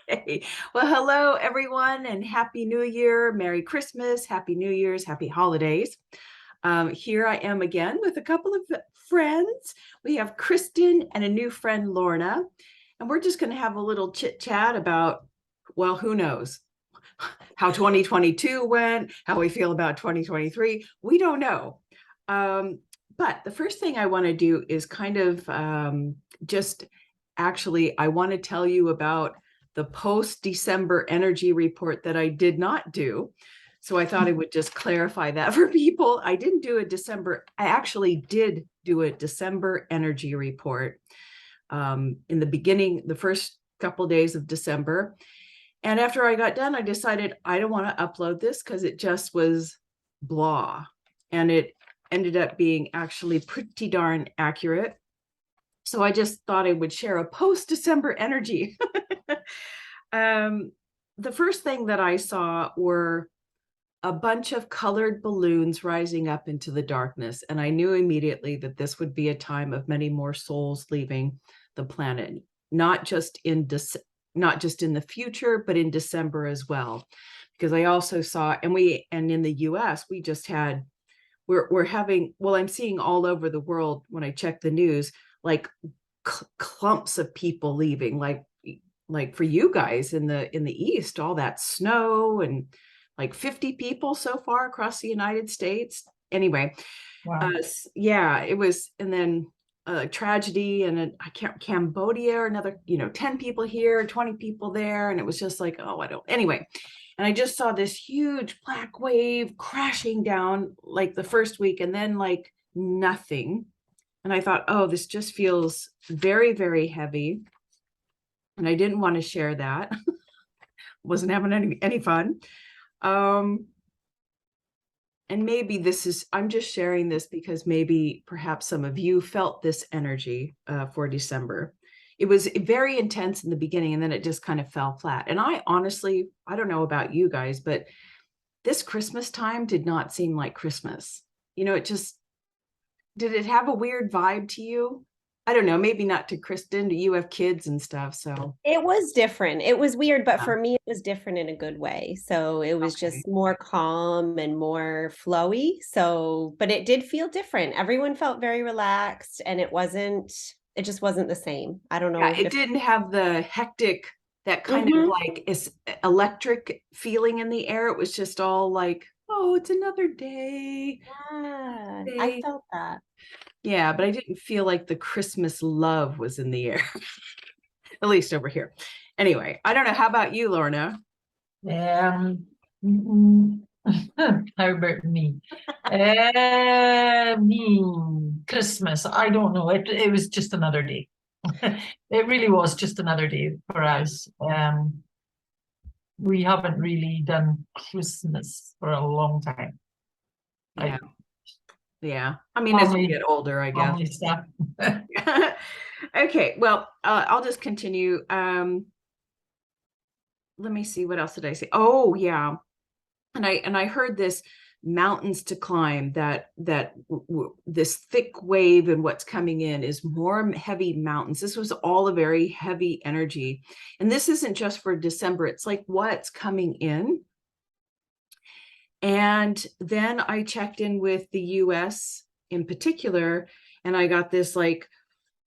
Okay. Well, hello, everyone, and Happy New Year. Merry Christmas, Happy New Year's, Happy Holidays. Here I am again with a couple of friends. We have Kristin and a new friend, Lorna, and we're just going to have a little chit chat about, well, who knows how 2022 went, how we feel about 2023. We don't know. But the first thing I want to do is kind of just actually, I want to tell you about the post-December energy report that I did not do. So I thought I would just clarify that for people. I didn't do a December, I actually did do a December energy report in the beginning, the first couple of days of December. And after I got done, I decided I don't want to upload this because it just was blah. And it ended up being actually pretty darn accurate. So I just thought I would share a post-December energy. The first thing that I saw were a bunch of colored balloons rising up into the darkness. And I knew immediately that this would be a time of many more souls leaving the planet, not just in the future, but in December as well. Because I also saw, and in the US, we just had, we're having, well, I'm seeing all over the world when I check the news, like clumps of people leaving, like for you guys in the East, all that snow, and like 50 people so far across the United States. Anyway, Wow. yeah, it was, and then a tragedy, and I can't, Cambodia, or another, 10 people here, 20 people there, and it was just like, oh, I don't. Anyway, and I just saw this huge black wave crashing down like the first week, and then like nothing. And I thought, oh, this just feels very, very heavy. And I didn't want to share that. Wasn't having any fun. And maybe I'm just sharing this because maybe perhaps some of you felt this energy for December. It was very intense in the beginning, and then it just kind of fell flat. And I honestly, I don't know about you guys, but this Christmas time did not seem like Christmas. Did it have a weird vibe to you? I don't know, maybe not to Kristin. You have kids and stuff, so. It was different. It was weird, but Yeah. for me, it was different in a good way. So it was Okay. just more calm and more flowy. So, but it did feel different. Everyone felt very relaxed, and it just wasn't the same. I don't Yeah, know it if. didn't have the hectic, that kind of Mhm. like electric feeling in the air. It was just all like, oh, it's another day. Yeah, I Day. felt that. Yeah, but I didn't feel like the Christmas love was in the air, at least over here. Anyway, I don't know. How about you, Lorna? Um, Mm, How about me? Christmas. I don't know. It was just another day. It really was just another day for us. We haven't really done Christmas for a long time. Yeah. Like Yeah. I mean, as you family, get older, I guess. family stuff. Okay, well, I'll just continue. Let me see, what else did I say? Oh, yeah. And I heard this mountains to climb, that this thick wave, and what's coming in is more heavy mountains. This was all a very heavy energy. And this isn't just for December, it's like what's coming in. And then I checked in with the US in particular, and I got this like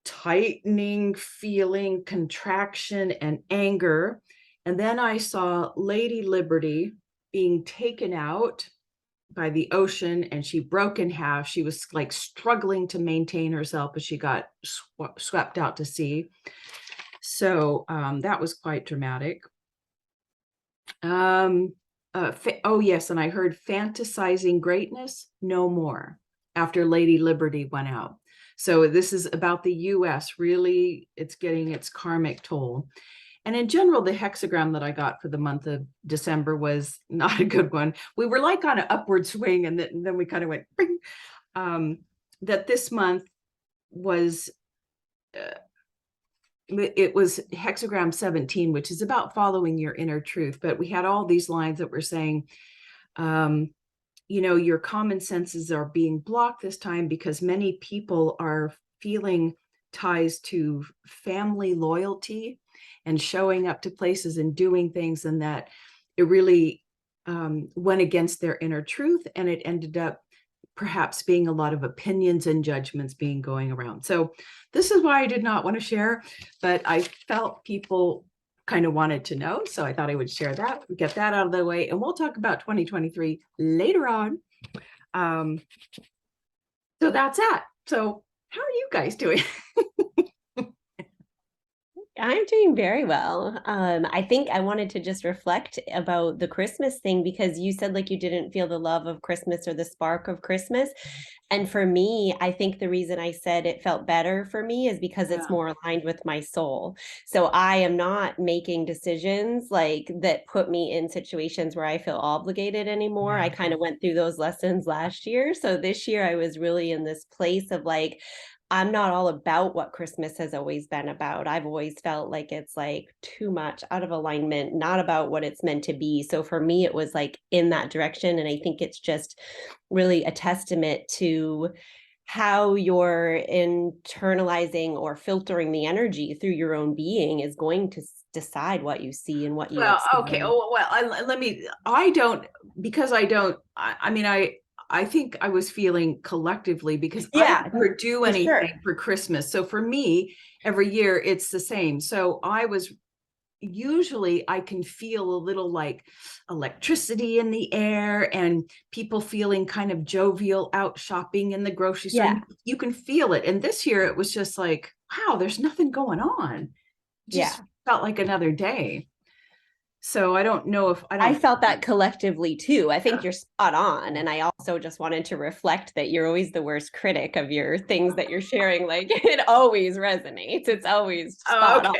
tightening feeling, contraction, and anger. And then I saw Lady Liberty being taken out by the ocean, and she broke in half. She was like struggling to maintain herself, but she got swept out to sea. So that was quite dramatic. Oh yes, and I heard fantasizing greatness no more after Lady Liberty went out. So this is about the US. Really, it's getting its karmic toll. And in general, the hexagram that I got for the month of December was not a good one. We were like on an upward swing, and then we kind of went, bing. That this month was, it was hexagram 17, which is about following your inner truth. But we had all these lines that were saying, your common senses are being blocked this time because many people are feeling ties to family loyalty and showing up to places and doing things, and that it really went against their inner truth, and it ended up perhaps being a lot of opinions and judgments being going around. So this is why I did not want to share, but I felt people kind of wanted to know, so I thought I would share that, get that out of the way, and we'll talk about 2023 later on. So that's that. So how are you guys doing? I'm doing very well. I think I wanted to just reflect about the Christmas thing, because you said like you didn't feel the love of Christmas or the spark of Christmas. And for me, I think the reason I said it felt better for me is because it's more aligned with my soul. So I am not making decisions like that put me in situations where I feel obligated anymore. I kind of went through those lessons last year. So this year I was really in this place of like, I'm not all about what Christmas has always been about. I've always felt like it's like too much out of alignment, not about what it's meant to be. So for me, it was like in that direction. And I think it's just really a testament to how you're internalizing or filtering the energy through your own being is going to decide what you see and what you experience. Okay. Oh, well, I think I was feeling collectively because I never do anything for Christmas. So for me, every year it's the same. So usually I can feel a little like electricity in the air and people feeling kind of jovial out shopping in the grocery store. Yeah. You can feel it. And this year it was just like, wow, there's nothing going on. Just felt like another day. So I don't know if I felt that collectively too. I think you're spot on. And I also just wanted to reflect that you're always the worst critic of your things that you're sharing. Like it always resonates. It's always spot on.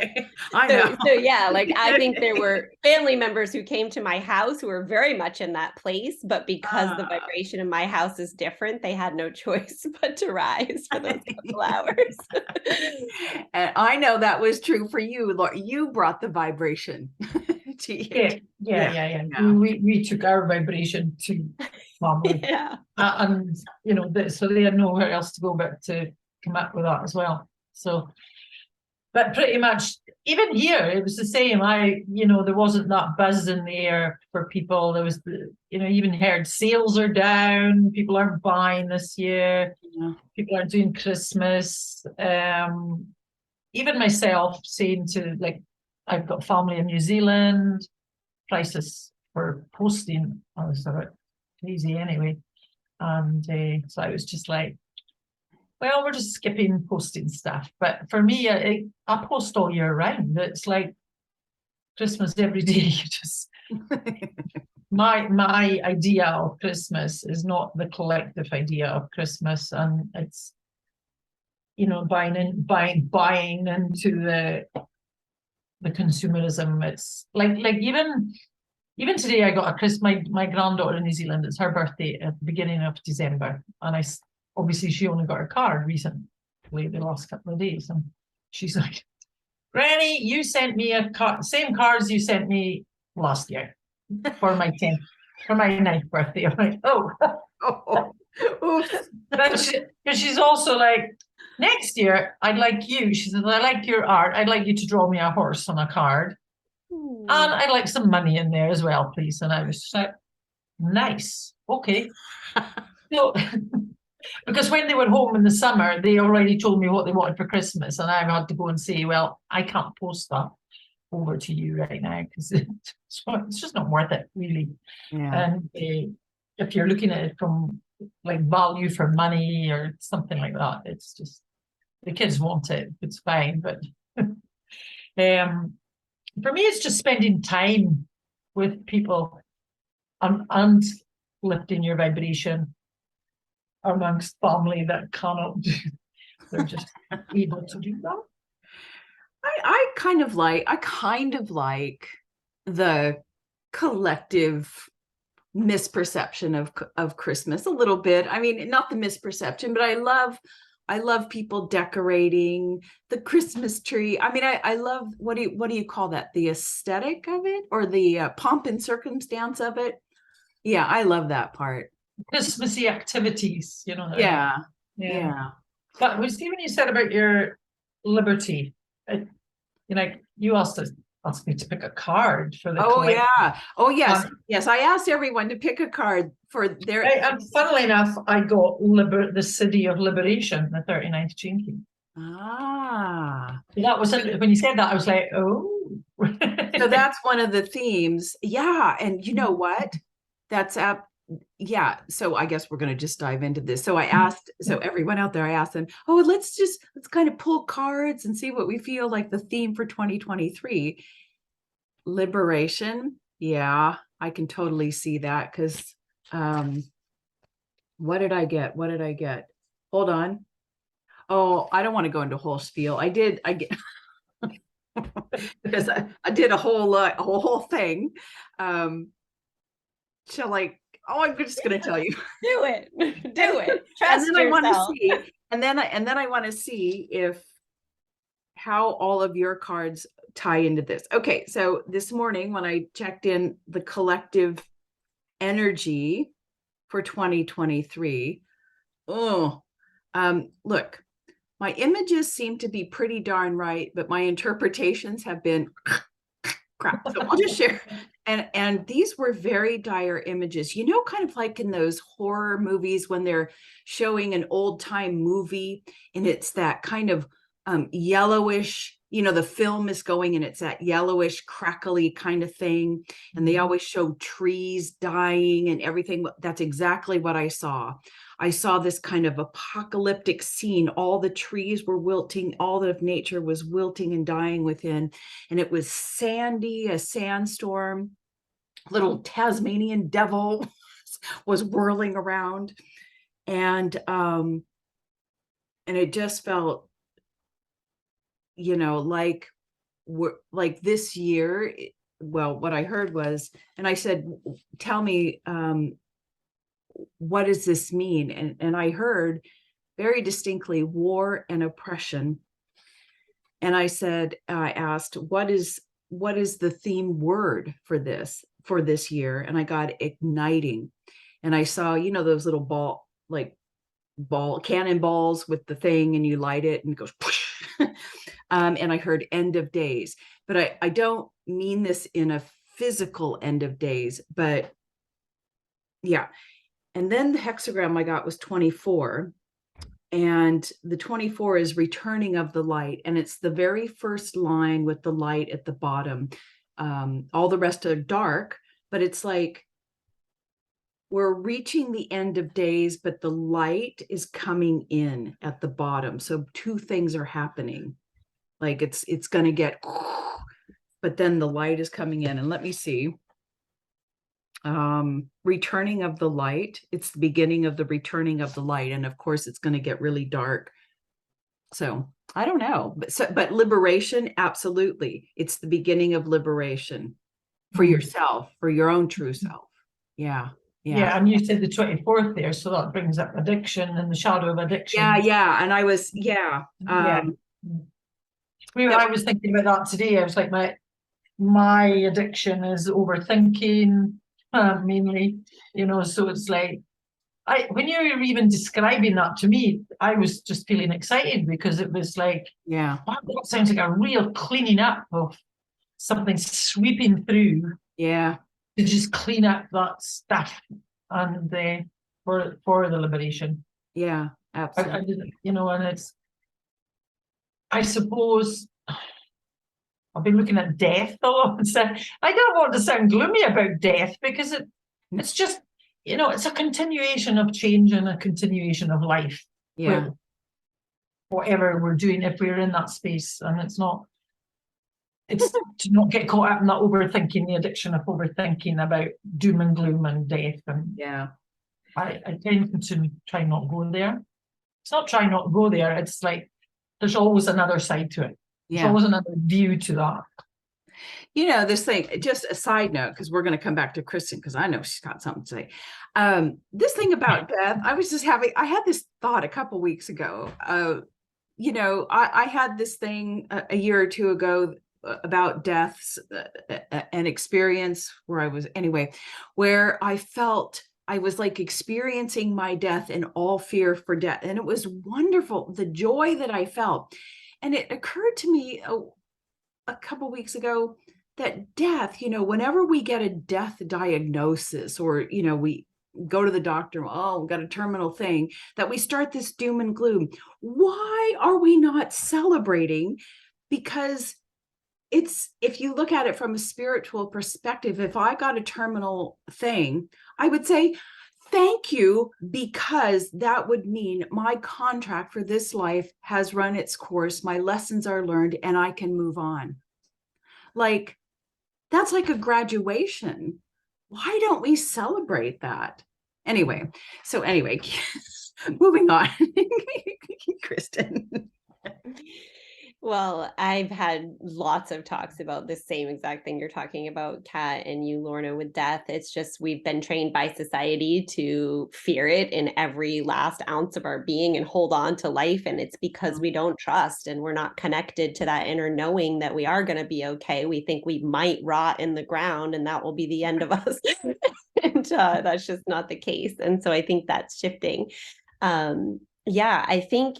I know. So yeah, like I think there were family members who came to my house who were very much in that place, but because the vibration in my house is different, they had no choice but to rise for those couple hours. And I know that was true for you, Lorne. You brought the vibration. Yeah. We took our vibration to family. And you know, so they had nowhere else to go but to come up with that as well. So, but pretty much even here it was the same. There wasn't that buzz in the air for people. There was even heard sales are down, people aren't buying this year, people aren't doing Christmas. Even myself saying to, like, I've got family in New Zealand, prices for posting I was a bit crazy anyway. And so I was just like, well, we're just skipping posting stuff. But for me, I post all year round. It's like Christmas every day. You just my idea of Christmas is not the collective idea of Christmas, and it's buying into the consumerism. It's like even today I got my granddaughter in New Zealand. It's her birthday at the beginning of December, and obviously she only got her card recently, the last couple of days, and she's like, Granny, you sent me a same cards you sent me last year for my 9th birthday. I'm like, but she's also like, next year I'd like you. She said, I like your art. I'd like you to draw me a horse on a card. And I'd like some money in there as well, please. And I was just like, nice. Okay. So, because when they were home in the summer, they already told me what they wanted for Christmas. And I had to go and say, well, I can't post that over to you right now because it's just not worth it, really. Yeah. And if you're looking at it from like value for money or something like that, it's just, the kids want it. It's fine. But for me, it's just spending time with people and lifting your vibration amongst family that cannot do. They're just able to do that. I kind of like the collective misperception of Christmas a little bit. I mean, not the misperception, but I love people decorating the Christmas tree. I mean, I love, what do you call that? The aesthetic of it, or the pomp and circumstance of it. Yeah, I love that part. Christmassy activities, Yeah. But we see when you said about your liberty. You asked me to pick a card for the Oh collection. yeah. Oh yes. Yes. I asked everyone to pick a card for their. And funnily enough, I got the City of Liberation, the 39th Chain King. Ah. That was when you said that, I was like, oh. So that's one of the themes. Yeah. And you know what? That's yeah. So I guess we're going to just dive into this. So I asked, so everyone out there, I asked them, oh, let's kind of pull cards and see what we feel like the theme for 2023. Liberation. Yeah, I can totally see that because what did I get? Hold on. Oh, I don't want to go into whole spiel. I get because I did a whole thing. Shall I? Oh, I'm just going to tell you. Do it. Do it. Trust and then yourself. I want to see, and then I want to see how all of your cards tie into this. Okay, so this morning when I checked in the collective energy for 2023, look, my images seem to be pretty darn right, but my interpretations have been crap. So I'll just share. And these were very dire images, kind of like in those horror movies when they're showing an old time movie and it's that kind of yellowish, the film is going and it's that yellowish, crackly kind of thing. And they always show trees dying and everything. That's exactly what I saw. I saw this kind of apocalyptic scene. All the trees were wilting, all of nature was wilting and dying within. And it was sandy, a sandstorm. Little Tasmanian devil was whirling around. And it just felt, like this year, well, what I heard was, and I said, tell me, what does this mean? And I heard very distinctly war and oppression. And I asked, what is the theme word for this year? And I got igniting. And I saw, those little cannonballs with the thing and you light it and it goes, and I heard end of days, but I don't mean this in a physical end of days, but yeah. And then the hexagram I got was 24. And the 24 is returning of the light. And it's the very first line with the light at the bottom. All the rest are dark, but it's like we're reaching the end of days, but the light is coming in at the bottom. So two things are happening. Like it's going to get, but then the light is coming in. And let me see. Returning of the light. It's the beginning of the returning of the light. And of course, it's going to get really dark. So I don't know. But liberation, absolutely. It's the beginning of liberation for yourself, for your own true self. Yeah. Yeah, and you said the 24th there, so that brings up addiction and the shadow of addiction. Yeah. And I was, I was thinking about that today. I was like, my addiction is overthinking, mainly, so it's like, when you were even describing that to me, I was just feeling excited because it was like, wow, that sounds like a real cleaning up of something sweeping through. Yeah. To just clean up that stuff and for the liberation. Yeah, absolutely. And it's, I suppose I've been looking at death a lot. So I don't want to sound gloomy about death because it's just, it's a continuation of change and a continuation of life. Yeah. Whatever we're doing, if we're in that space, and it's to not get caught up in that overthinking, the addiction of overthinking about doom and gloom and death. And yeah, I tend to try not go there. It's not try not go there. It's like there's always another side to it. There's always another view to that. This thing, just a side note, because we're going to come back to Kristin, because I know she's got something to say. This thing about death, I had this thought a couple weeks ago. I had this thing a year or two ago about deaths, an experience where I felt I was like experiencing my death and all fear for death. And it was wonderful, the joy that I felt. And it occurred to me a couple weeks ago that death, whenever we get a death diagnosis, or, we go to the doctor, oh, we've got a terminal thing, that we start this doom and gloom. Why are we not celebrating? Because if you look at it from a spiritual perspective, if I got a terminal thing, I would say, thank you, because that would mean my contract for this life has run its course, my lessons are learned, and I can move on. Like, that's like a graduation. Why don't we celebrate that? Anyway, moving on. Kristin. Well, I've had lots of talks about the same exact thing you're talking about, Kat, and you, Lorna, with death. It's just we've been trained by society to fear it in every last ounce of our being and hold on to life. And it's because we don't trust and we're not connected to that inner knowing that we are going to be okay. We think we might rot in the ground and that will be the end of us. And that's just not the case. And so I think that's shifting. Yeah, I think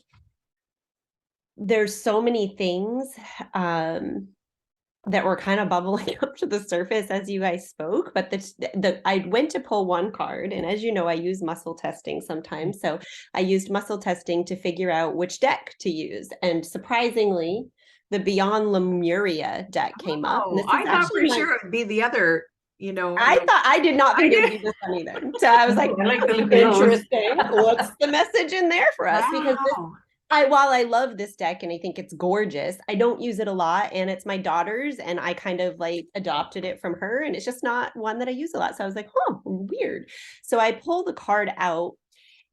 there's so many things that were kind of bubbling up to the surface as you guys spoke, but I went to pull one card, and as you know, I use muscle testing sometimes. So I used muscle testing to figure out which deck to use, and surprisingly, the Beyond Lemuria deck came up. And I thought for sure it would be the other. I did not think it would be this one either. So I was like, interesting. What's the message in there for us? Because while I love this deck and I think it's gorgeous, I don't use it a lot, and it's my daughter's, and I kind of like adopted it from her, and it's just not one that I use a lot. So I was like, weird. So I pulled the card out,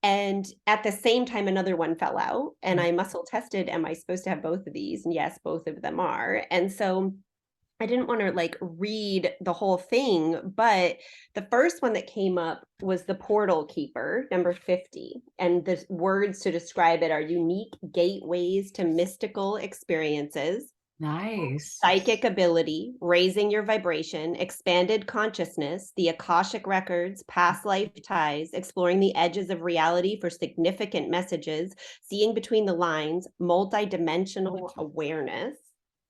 and at the same time, another one fell out, and I muscle tested, am I supposed to have both of these? And yes, both of them are. And so I didn't want to like read the whole thing, but the first one that came up was the Portal Keeper, number 50. And the words to describe it are unique gateways to mystical experiences. Nice. Psychic ability, raising your vibration, expanded consciousness, the Akashic records, past life ties, exploring the edges of reality for significant messages, seeing between the lines, multidimensional awareness.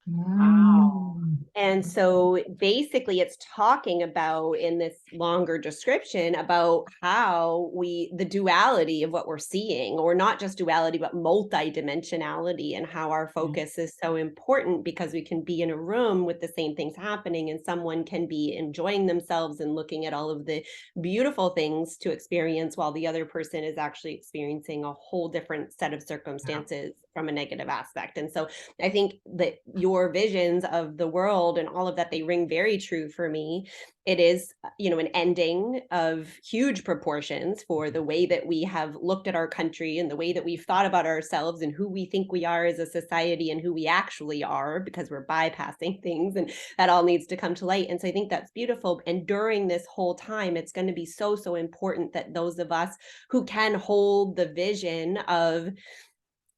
Wow. And so basically it's talking about, in this longer description, about how the duality of what we're seeing, or not just duality, but multidimensionality, and how our focus is so important, because we can be in a room with the same things happening and someone can be enjoying themselves and looking at all of the beautiful things to experience, while the other person is actually experiencing a whole different set of circumstances from a negative aspect. And so I think that your visions of the world and all of that, they ring very true for me. It is, an ending of huge proportions for the way that we have looked at our country and the way that we've thought about ourselves and who we think we are as a society and who we actually are, because we're bypassing things, and that all needs to come to light. And so I think that's beautiful. And during this whole time, it's going to be so, so important that those of us who can hold the vision of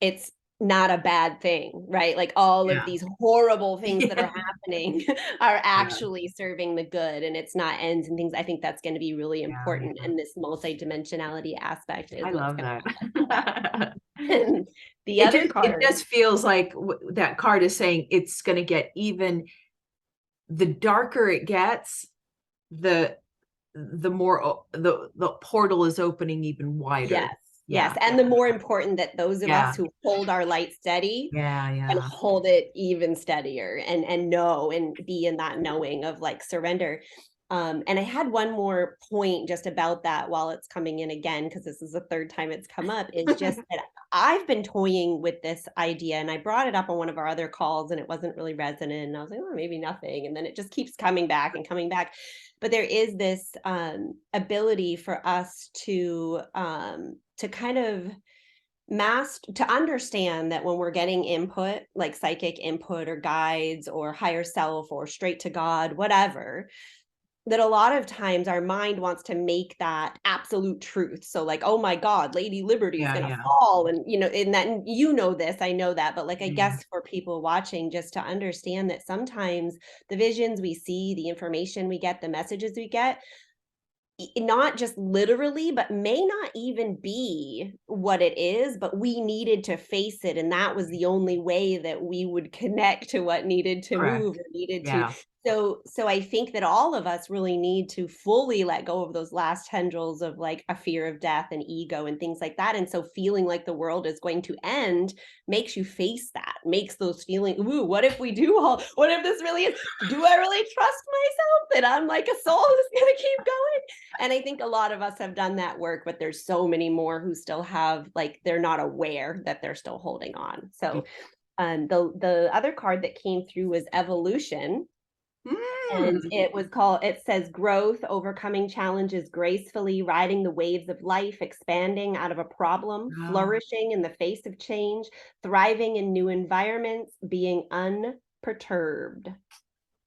it's not a bad thing, right? Like all of these horrible things that are happening are actually serving the good, and it's not ends and things. I think that's going to be really important in this multidimensionality aspect. I love that. And the other card, it just feels like that card is saying it's going to get even, the darker it gets, the more the portal is opening even wider. Yes. And the more important that those of us who hold our light steady and hold it even steadier, and know and be in that knowing of like surrender. And I had one more point just about that while it's coming in again, because this is the third time it's come up, is just that I've been toying with this idea, and I brought it up on one of our other calls and it wasn't really resonant. And I was like, maybe nothing. And then it just keeps coming back and coming back. But there is this ability for us to kind of to understand that when we're getting input, like psychic input or guides or higher self or straight to God, whatever, that a lot of times our mind wants to make that absolute truth. So like, oh my God, Lady Liberty is going to fall. And, in that, this, I know that, but like, I guess for people watching, just to understand that sometimes the visions we see, the information we get, the messages we get, not just literally, but may not even be what it is, but we needed to face it. And that was the only way that we would connect to what needed to Correct. move or needed Yeah. to. So I think that all of us really need to fully let go of those last tendrils of like a fear of death and ego and things like that. And so feeling like the world is going to end makes you face that, makes those feelings, ooh, what if we do all, what if this really is, do I really trust myself that I'm like a soul who's going to keep going? And I think a lot of us have done that work, but there's so many more who still have, like, they're not aware that they're still holding on. So the other card that came through was evolution. And it says growth, overcoming challenges gracefully, riding the waves of life, expanding out of a problem, flourishing in the face of change, thriving in new environments, being unperturbed.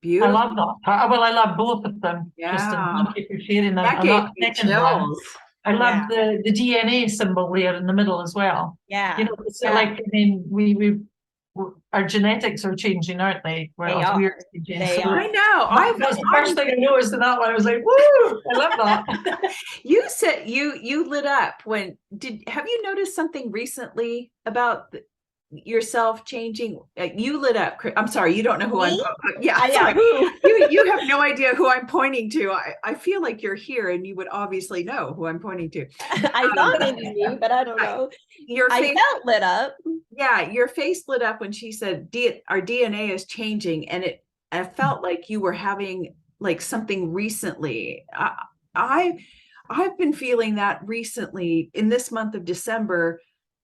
Beautiful. I love that. Well, I love both of them. Yeah. Kristin, thank you for sharing them. That And gave that me second one, chills. I love the DNA symbol there in the middle as well. Yeah. You know, it's like, I mean, we our genetics are changing, aren't they? Whereas we're changing. They are. I know. That's the first thing I noticed in that one. I was like, woo, I love that. You said you lit up when have you noticed something recently about yourself changing? You lit up. I'm sorry, you don't know who Me? yeah, sorry. You have no idea who I'm pointing to. I feel like you're here and you would obviously know who I'm pointing to. I thought maybe me, but I don't know. I felt lit up. Yeah, your face lit up when she said our DNA is changing, and I felt like you were having like something recently. I've been feeling that recently in this month of December,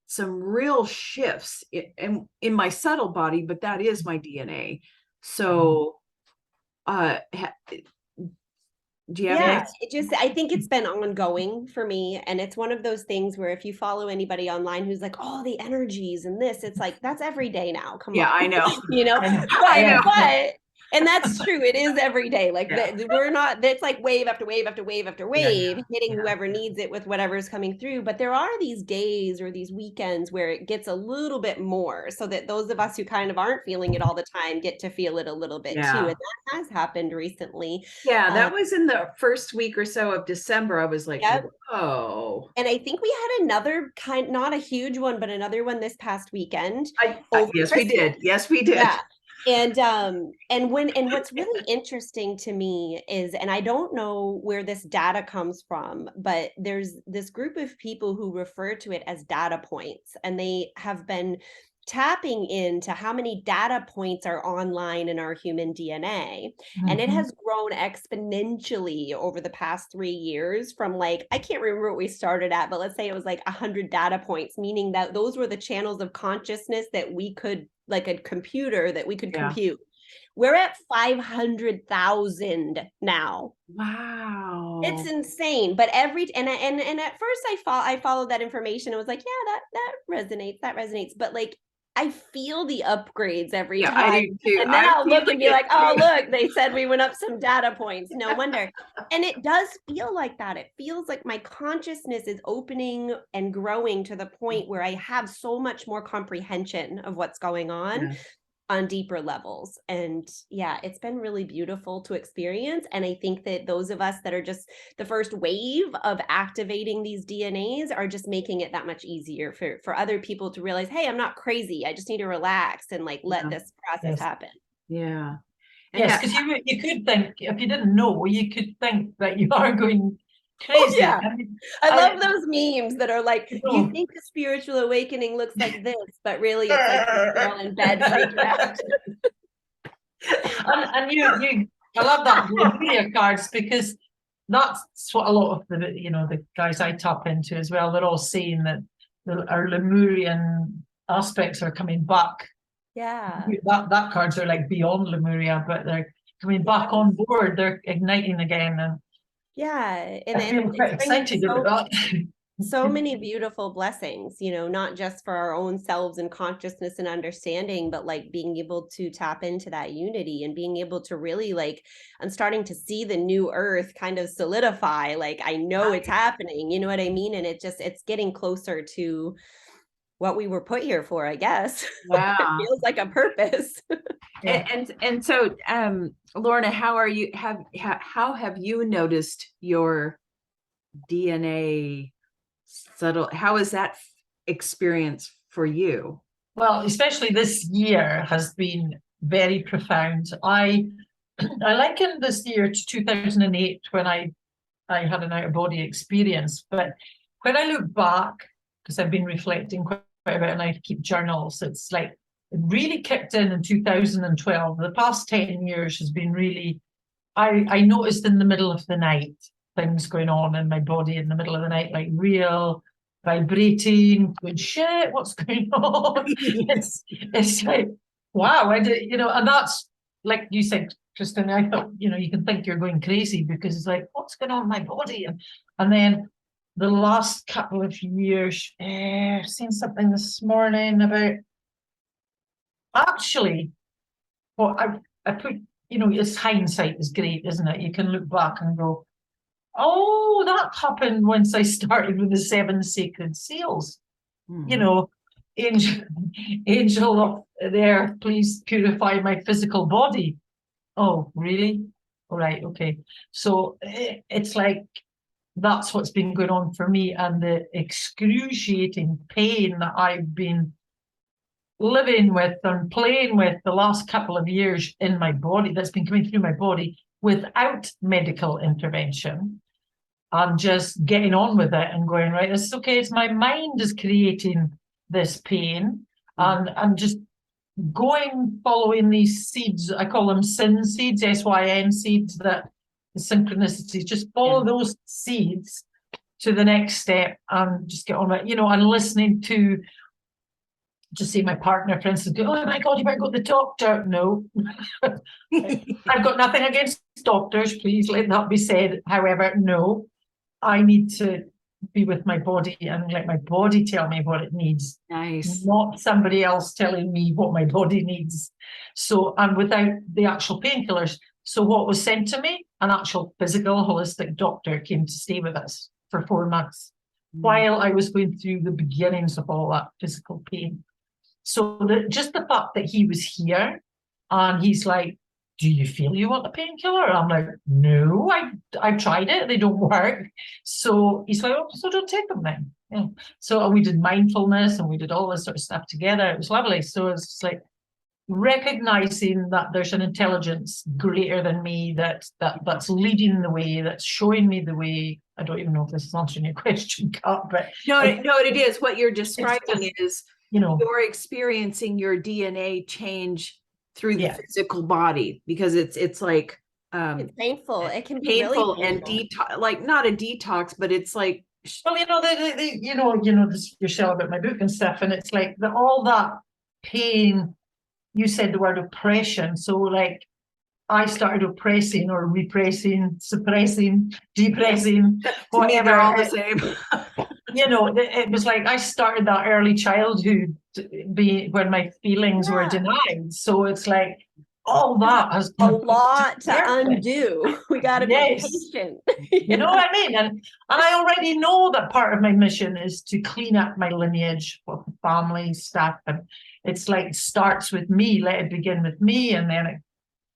some real shifts in my subtle body, but that is my DNA. So do you have I think it's been ongoing for me. And it's one of those things where if you follow anybody online who's like, oh, the energies and this, it's like, that's every day now. Come on. Yeah, I know. You know, I know. But and that's true. It is every day. Like we're not, that's like wave after wave after wave after wave, hitting whoever needs it with whatever's coming through. But there are these days or these weekends where it gets a little bit more, so that those of us who kind of aren't feeling it all the time get to feel it a little bit too. And that has happened recently. Yeah, that was in the first week or so of December. I was like, oh. And I think we had another not a huge one, but another one this past weekend. Yes, we did. Yes, we did. Yeah. And what's really interesting to me is, and I don't know where this data comes from, but there's this group of people who refer to it as data points, and they have been tapping into how many data points are online in our human DNA. And it has grown exponentially over the past 3 years from like, I can't remember what we started at, but let's say it was like 100 data points, meaning that those were the channels of consciousness that we could, like a computer that we could compute. We're at 500,000 now. Wow. It's insane. But and at first I followed that information and was like, yeah, that resonates. But like, I feel the upgrades every time. I do too. And then I'll look and be like, oh, look, they said we went up some data points. No wonder. And it does feel like that. It feels like my consciousness is opening and growing to the point where I have so much more comprehension of what's going on deeper levels. And it's been really beautiful to experience. And I think that those of us that are just the first wave of activating these DNAs are just making it that much easier for other people to realize, hey, I'm not crazy. I just need to relax and like let this process happen. Yeah. And yes, because you could think, if you didn't know, you could think that you are going crazy. I love those memes that are like, you think the spiritual awakening looks like this, but really it's like this girl in bed freaking out. and I love that Lemuria cards, because that's what a lot of the guys I tap into as well, they're all saying that our Lemurian aspects are coming back. Yeah. That cards are like beyond Lemuria, but they're coming back on board. They're igniting again. And and I feel quite excited about that. So many beautiful blessings, not just for our own selves and consciousness and understanding, but like being able to tap into that unity and being able to really like, I'm starting to see the new earth kind of solidify. Like, I know it's happening, you know what I mean? And it's getting closer to what we were put here for, I guess. Wow. It feels like a purpose. And so, Lorna, how have you noticed your DNA subtle, how is that experience for you? Well, especially this year has been very profound. I liken this year to 2008 when I had an out-of-body experience. But when I look back, because I've been reflecting quite a bit and I keep journals, it's like it really kicked in 2012. The past 10 years has been really, I noticed in the middle of the night, things going on in my body in the middle of the night, like real vibrating, going, shit, what's going on? It's like, wow, I did, and that's like you said, Kristin, I thought, you can think you're going crazy because it's like, what's going on in my body? And then the last couple of years, I've seen something this morning about actually, well, I put, it's hindsight is great, isn't it? You can look back and go, oh, that happened once I started with the 7 sacred seals. Angel of the earth, please purify my physical body. Oh, really? All right, okay. So it's like that's what's been going on for me, and the excruciating pain that I've been living with and playing with the last couple of years in my body, that's been coming through my body without medical intervention. I'm just getting on with it and going, right, this is okay. It's my mind is creating this pain, and I'm just following these seeds. I call them sin seeds, SYN seeds, that the synchronicities, just follow those seeds to the next step and just get on with it, and listening to, just say my partner, for instance, go, oh my God, you better go to the doctor. No, I've got nothing against doctors, please let that be said. However, no, I need to be with my body and let my body tell me what it needs. Nice. Not somebody else telling me what my body needs. So, and without the actual painkillers. So what was sent to me, an actual physical holistic doctor came to stay with us for 4 months while I was going through the beginnings of all that physical pain. So just the fact that he was here and he's like, do you feel you want a painkiller? I'm like, no, I tried it. They don't work. So he's like, oh, so don't take them then. Yeah. So we did mindfulness and we did all this sort of stuff together. It was lovely. So it's like recognizing that there's an intelligence greater than me that's leading the way, that's showing me the way. I don't even know if this is answering your question, Kat, but no, it is. What you're describing is, you're experiencing your DNA change through the physical body, because it's like it's painful. It can be painful really and like not a detox, but it's like, well, this yourself about my book and stuff, and it's like all that pain. You said the word oppression, so like I started oppressing or repressing, suppressing, depressing, whatever. They're all the same. It was like I started that early childhood when my feelings were denied. So it's like all that has a lot to undo. We got to be patient. You know what I mean? And I already know that part of my mission is to clean up my lineage, family stuff, and it's like it starts with me. Let it begin with me, and then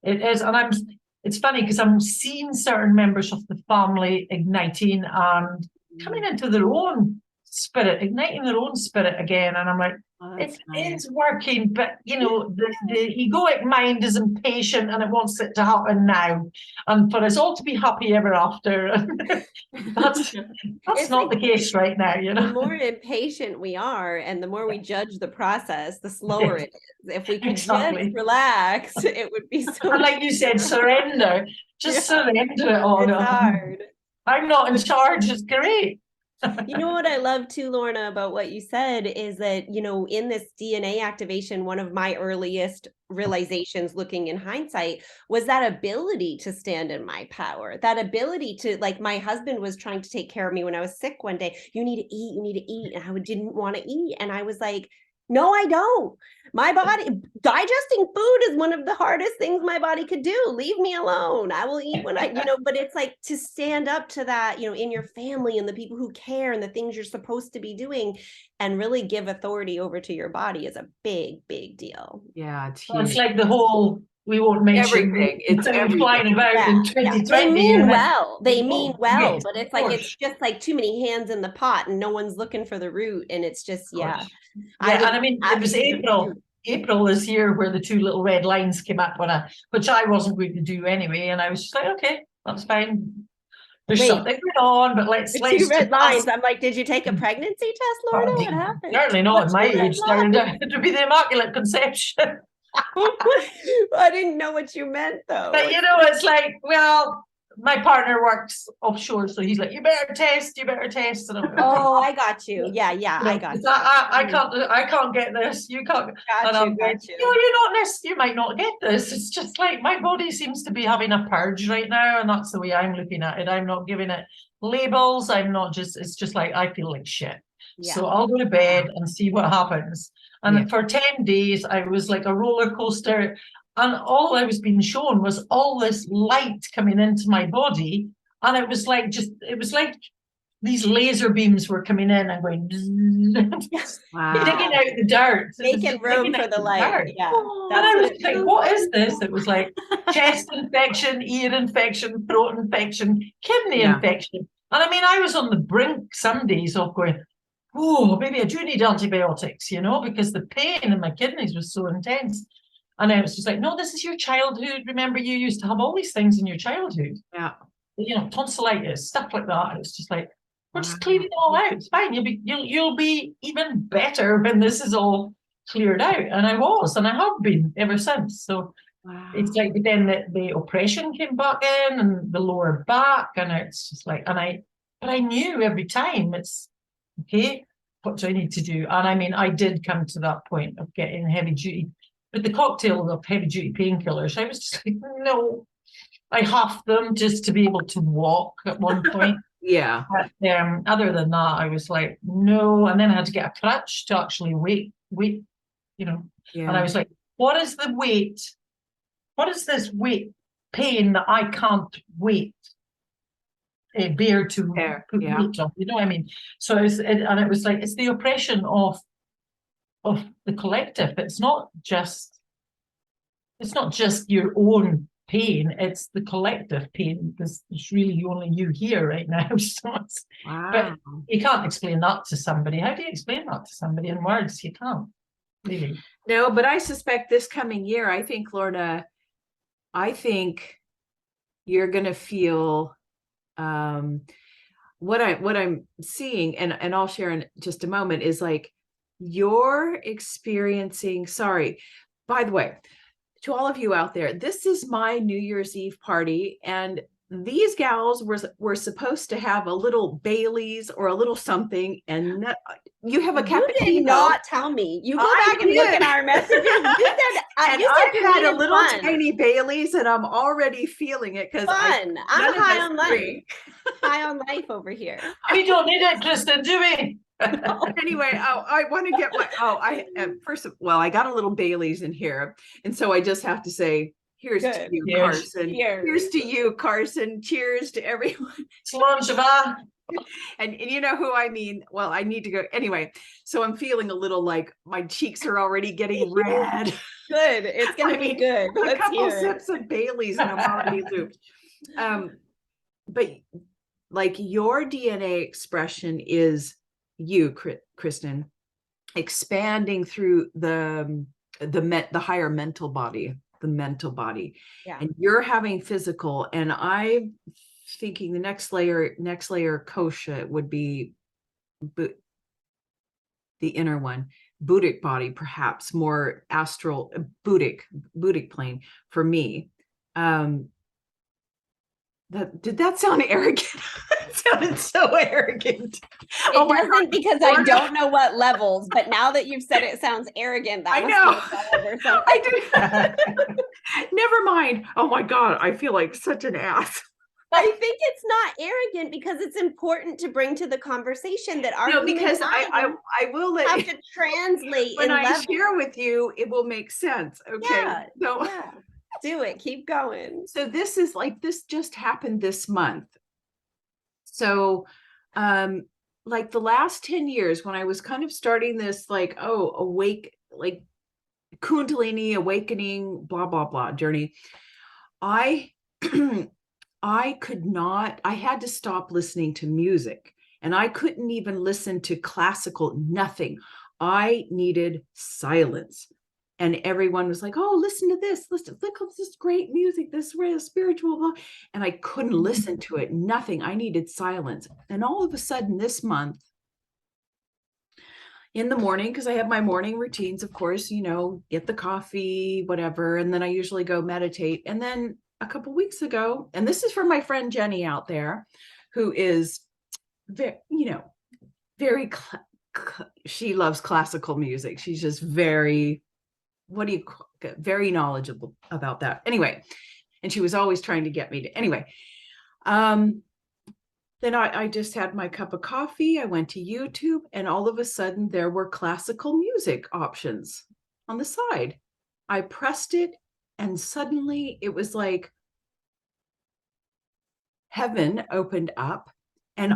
it is. And it's funny because I'm seeing certain members of the family igniting and coming into their own spirit, igniting their own spirit again. And I'm like, it is working, but the egoic mind is impatient and it wants it to happen now, and for us all to be happy ever after. that's not the case right now. The more impatient we are and the more we judge the process, the slower it is. If we could just relax, it would be so and like you said, surrender. Just surrender it all. It's hard. I'm not in charge. It's great. You know what I love too, Lorna, about what you said is that, in this DNA activation, one of my earliest realizations looking in hindsight was that ability to stand in my power, that ability to, like, my husband was trying to take care of me when I was sick one day. You need to eat. And I didn't want to eat. And I was like, no, I don't. My body, digesting food is one of the hardest things my body could do. Leave me alone. I will eat when but it's like to stand up to that, in your family and the people who care and the things you're supposed to be doing and really give authority over to your body is a big, big deal. Yeah, it's huge. Well, it's like the whole we won't mention Everything. It's everything flying about in 2020. They mean and then- well. They mean well, yes, but it's of like course. it's just like too many hands in the pot, and no one's looking for the root, and it's just Yeah, would and I mean, it was absolutely April. do. April this year where the 2 little red lines came up which I wasn't going to do anyway, and I was just like, okay, that's fine. There's Wait. something going on, but let's The let's 2 red just lines. I'm like, did you take a pregnancy test, Lorna? What happened? Certainly not What's at my the red age. line? It would be the Immaculate Conception. I didn't know what you meant though. But you know, it's like, well, my partner works offshore, so he's like, you better test. And I'm like, Oh, I got you. Yeah, I got you. I can't get this. You can't. And I'm going, Got you. no, you're not this. You might not get this. It's just like my body seems to be having a purge right now, and that's the way I'm looking at it. I'm not giving it labels. It's just like I feel like shit. Yeah. So I'll go to bed and see what happens. And for 10 days, I was like a roller coaster. And all I was being shown was all this light coming into my body. And it was like these laser beams were coming in and going, Wow. digging out the dirt. Making room for the light. Yeah. And I was like, what is this? It was like chest infection, ear infection, throat infection, kidney infection. And I mean, I was on the brink some days of going, oh, maybe I do need antibiotics, because the pain in my kidneys was so intense. And I was just like, no, this is your childhood. Remember, you used to have all these things in your childhood. Yeah. Tonsillitis, stuff like that. It was just like, we're just cleaning it all out. It's fine. You'll be even better when this is all cleared out. And I was, and I have been ever since. So it's like then the oppression came back in and the lower back, and it's just like, but I knew every time it's okay, what do I need to do? And I mean, I did come to that point of getting heavy duty. But the cocktail of heavy duty painkillers, I was just like, no, I halved them just to be able to walk at one point. Yeah. But other than that, I was like, no. And then I had to get a crutch to actually wait, Yeah. And I was like, what is the weight? What is this weight pain that I can't wait? Bear to put weight on, you know what I mean? So it was like, it's the oppression of the collective. It's not just your own pain, it's the collective pain, because it's really only you here right now. So but you can't explain that to somebody. How do you explain that to somebody in words? You can't really. No, but I suspect this coming year, I think, Lorna, you're gonna feel what I'm seeing, and I'll share in just a moment, is like you're experiencing, sorry, by the way, to all of you out there, this is my New Year's Eve party, and these gals were supposed to have a little Bailey's or a little something, and you have a cappuccino. You did not tell me. You go back and look at our messages. You said, and I've had a little tiny Bailey's, and I'm already feeling it because I'm high on life. High on life over here. We don't need it, Kristin, do we? Anyway, I want to get first of all, I got a little Bailey's in here, and so I just have to say, here's to you, Carson. Here's to you, Carson. Cheers to everyone. And you know who I mean. Well, I need to go anyway. So I'm feeling a little like my cheeks are already getting red. Good. It's gonna be good. A couple sips of Bailey's and I'm already looped. But like your DNA expression is you, Kristin, expanding through the higher mental body, the mental body. Yeah. And you're having physical, and I'm thinking the next layer kosha would be the inner one, Buddhic body, perhaps more astral, Buddhic plane for me. Did that sound arrogant? It sounded so arrogant. It doesn't, because I don't know what levels, but now that you've said it sounds arrogant, that I know. I do. Never mind. Oh my God, I feel like such an ass. I think it's not arrogant because it's important to bring to the conversation that our because I will let have to translate when I share with you, it will make sense. Okay. Yeah. Do it. Keep going. So this just happened this month. So like the last 10 years when I was kind of starting this awake, like Kundalini awakening, blah, blah, blah journey. I could not, I had to stop listening to music, and I couldn't even listen to classical, nothing. I needed silence. And everyone was like, oh, listen to this. Listen, look at this great music, this real spiritual. Blah. And I couldn't listen to it, nothing. I needed silence. And all of a sudden this month, in the morning, because I have my morning routines, of course, get the coffee, whatever. And then I usually go meditate. And then a couple of weeks ago, and this is for my friend Jenny out there, who is very, very, she loves classical music. She's just very, very knowledgeable about that. Anyway, and she was always trying to get me to, anyway. Then I just had my cup of coffee. I went to YouTube, and all of a sudden there were classical music options on the side. I pressed it, and suddenly it was like heaven opened up, and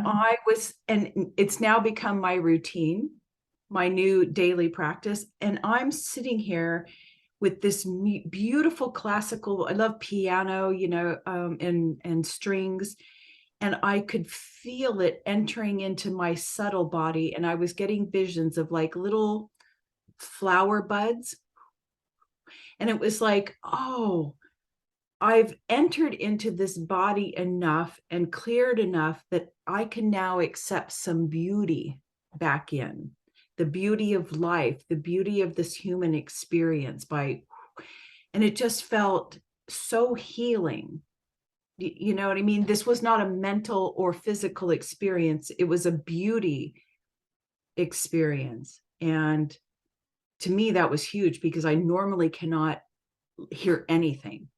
and it's now become my routine, my new daily practice. And I'm sitting here with this beautiful classical, I love piano, and strings. And I could feel it entering into my subtle body. And I was getting visions of like little flower buds. And it was like, oh, I've entered into this body enough and cleared enough that I can now accept some beauty back in. The beauty of life, the beauty of this human experience and it just felt so healing. You know what I mean? This was not a mental or physical experience. It was a beauty experience. And to me, that was huge, because I normally cannot hear anything.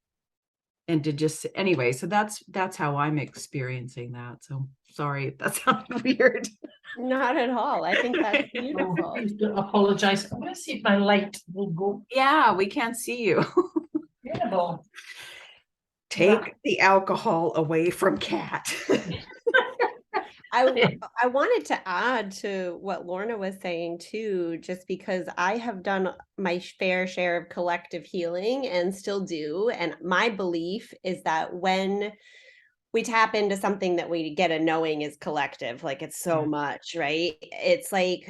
And to just, anyway, so that's how I'm experiencing that. So sorry if that sounded weird. Not at all. I think that's beautiful. Please don't apologize. I'm going to see if my light will go. Yeah, we can't see you. Incredible. Take the alcohol away from Kat. I wanted to add to what Lorna was saying too, just because I have done my fair share of collective healing and still do. And my belief is that when we tap into something that we get a knowing is collective, like it's so much, right? It's like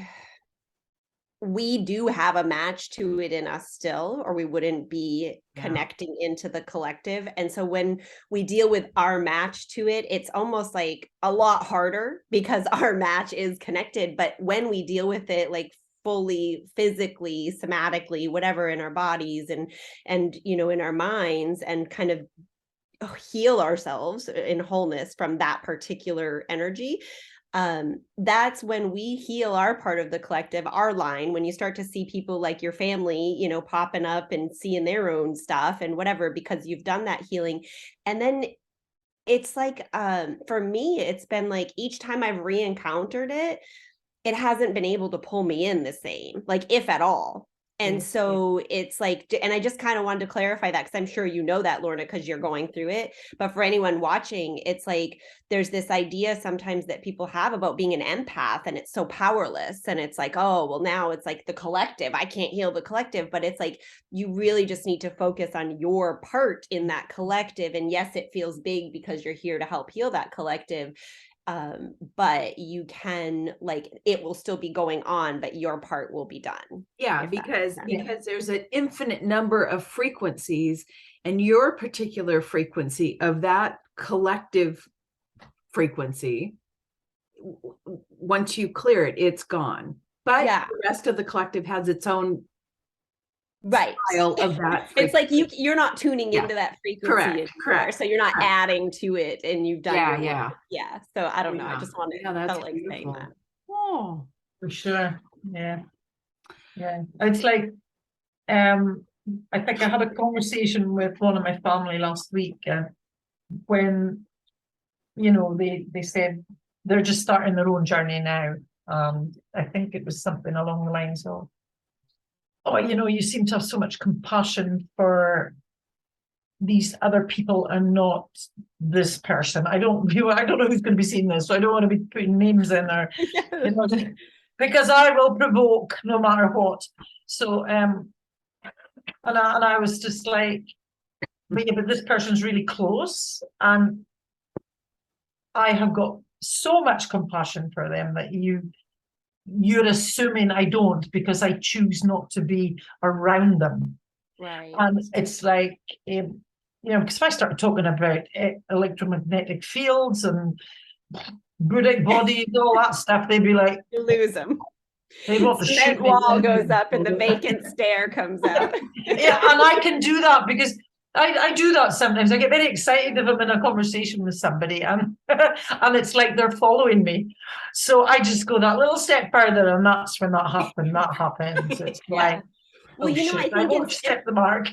we do have a match to it in us still, or we wouldn't be connecting into the collective. And so when we deal with our match to it, it's almost like a lot harder because our match is connected. But when we deal with it, like fully, physically, somatically, whatever, in our bodies and in our minds, and kind of heal ourselves in wholeness from that particular energy, that's when we heal our part of the collective, our line. When you start to see people like your family, popping up and seeing their own stuff and whatever, because you've done that healing. And then it's like, for me, it's been like each time I've re-encountered it, it hasn't been able to pull me in the same, like if at all. And so it's like, and I just kind of wanted to clarify that, because I'm sure you know that, Lorna, because you're going through it. But for anyone watching, it's like there's this idea sometimes that people have about being an empath, and it's so powerless. And it's like, oh, well, now it's like the collective. I can't heal the collective. But it's like you really just need to focus on your part in that collective. And yes, it feels big because you're here to help heal that collective. But you can, like, it will still be going on, but your part will be done. Yeah, because there's an infinite number of frequencies, and your particular frequency of that collective frequency, once you clear it, it's gone. But the rest of the collective has its own style of that frequency. It's like you're not tuning into that frequency anymore, so you're not adding to it, and you've done so I don't know, I just wanted to felt like saying that. Oh, for sure. Yeah It's like I think I had a conversation with one of my family last week, when they said they're just starting their own journey now. I think it was something along the lines of, oh, you seem to have so much compassion for these other people and not this person. I don't know who's going to be seeing this, so I don't want to be putting names in there, because I will provoke no matter what. So And I was just like, but yeah, but this person's really close, and I have got so much compassion for them that you're assuming I don't because I choose not to be around them. Right. And it's like, because if I start talking about electromagnetic fields and Buddhic bodies, all that stuff, they'd be like, you lose them. They want to shoot Cement me. wall goes up and the vacant stare comes out. Yeah, and I can do that because I do that sometimes. I get very excited if I'm in a conversation with somebody and and it's like they're following me. So I just go that little step further, and that's when that happens. It's like, well, you know, I shit, I think won't step the mark.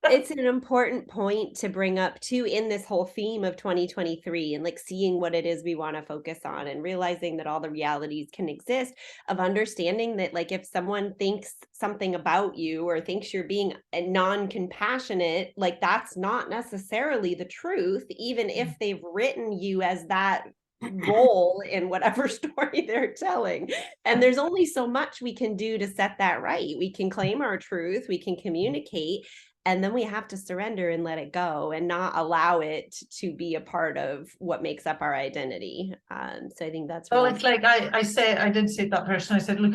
It's an important point to bring up too in this whole theme of 2023, and like seeing what it is we want to focus on and realizing that all the realities can exist, of understanding that like if someone thinks something about you or thinks you're being non-compassionate, like that's not necessarily the truth, even if they've written you as that role in whatever story they're telling. And there's only so much we can do to set that right. We can claim our truth, we can communicate, and then we have to surrender and let it go and not allow it to be a part of what makes up our identity. So I think that's really. Well, it's like I did say to that person, I said, look,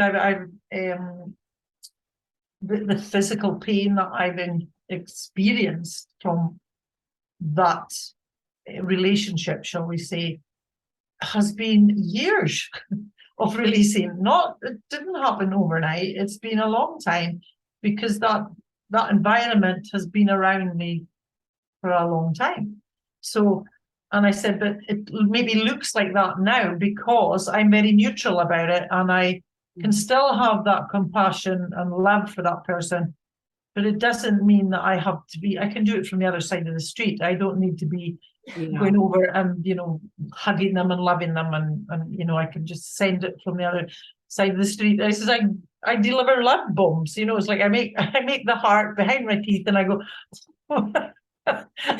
the physical pain that I've experienced from that relationship, shall we say, has been years of releasing. It didn't happen overnight. It's been a long time because that environment has been around me for a long time. So, and I said, but it maybe looks like that now because I'm very neutral about it, and I can still have that compassion and love for that person, but it doesn't mean that I can do it from the other side of the street. I don't need to be going over and, hugging them and loving them, and I can just send it from the other side of the street. I says, I deliver love bombs, it's like I make the heart behind my teeth and I go,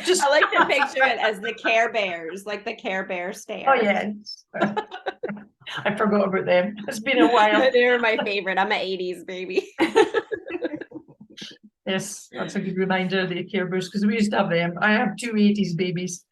just I like to picture it as the Care Bears, like the Care Bear stare. Oh yeah. I forgot about them. It's been a while. They're my favorite. I'm an 80s baby. Yes, that's a good reminder of the Care Bears, because we used to have them. I have two 80s babies.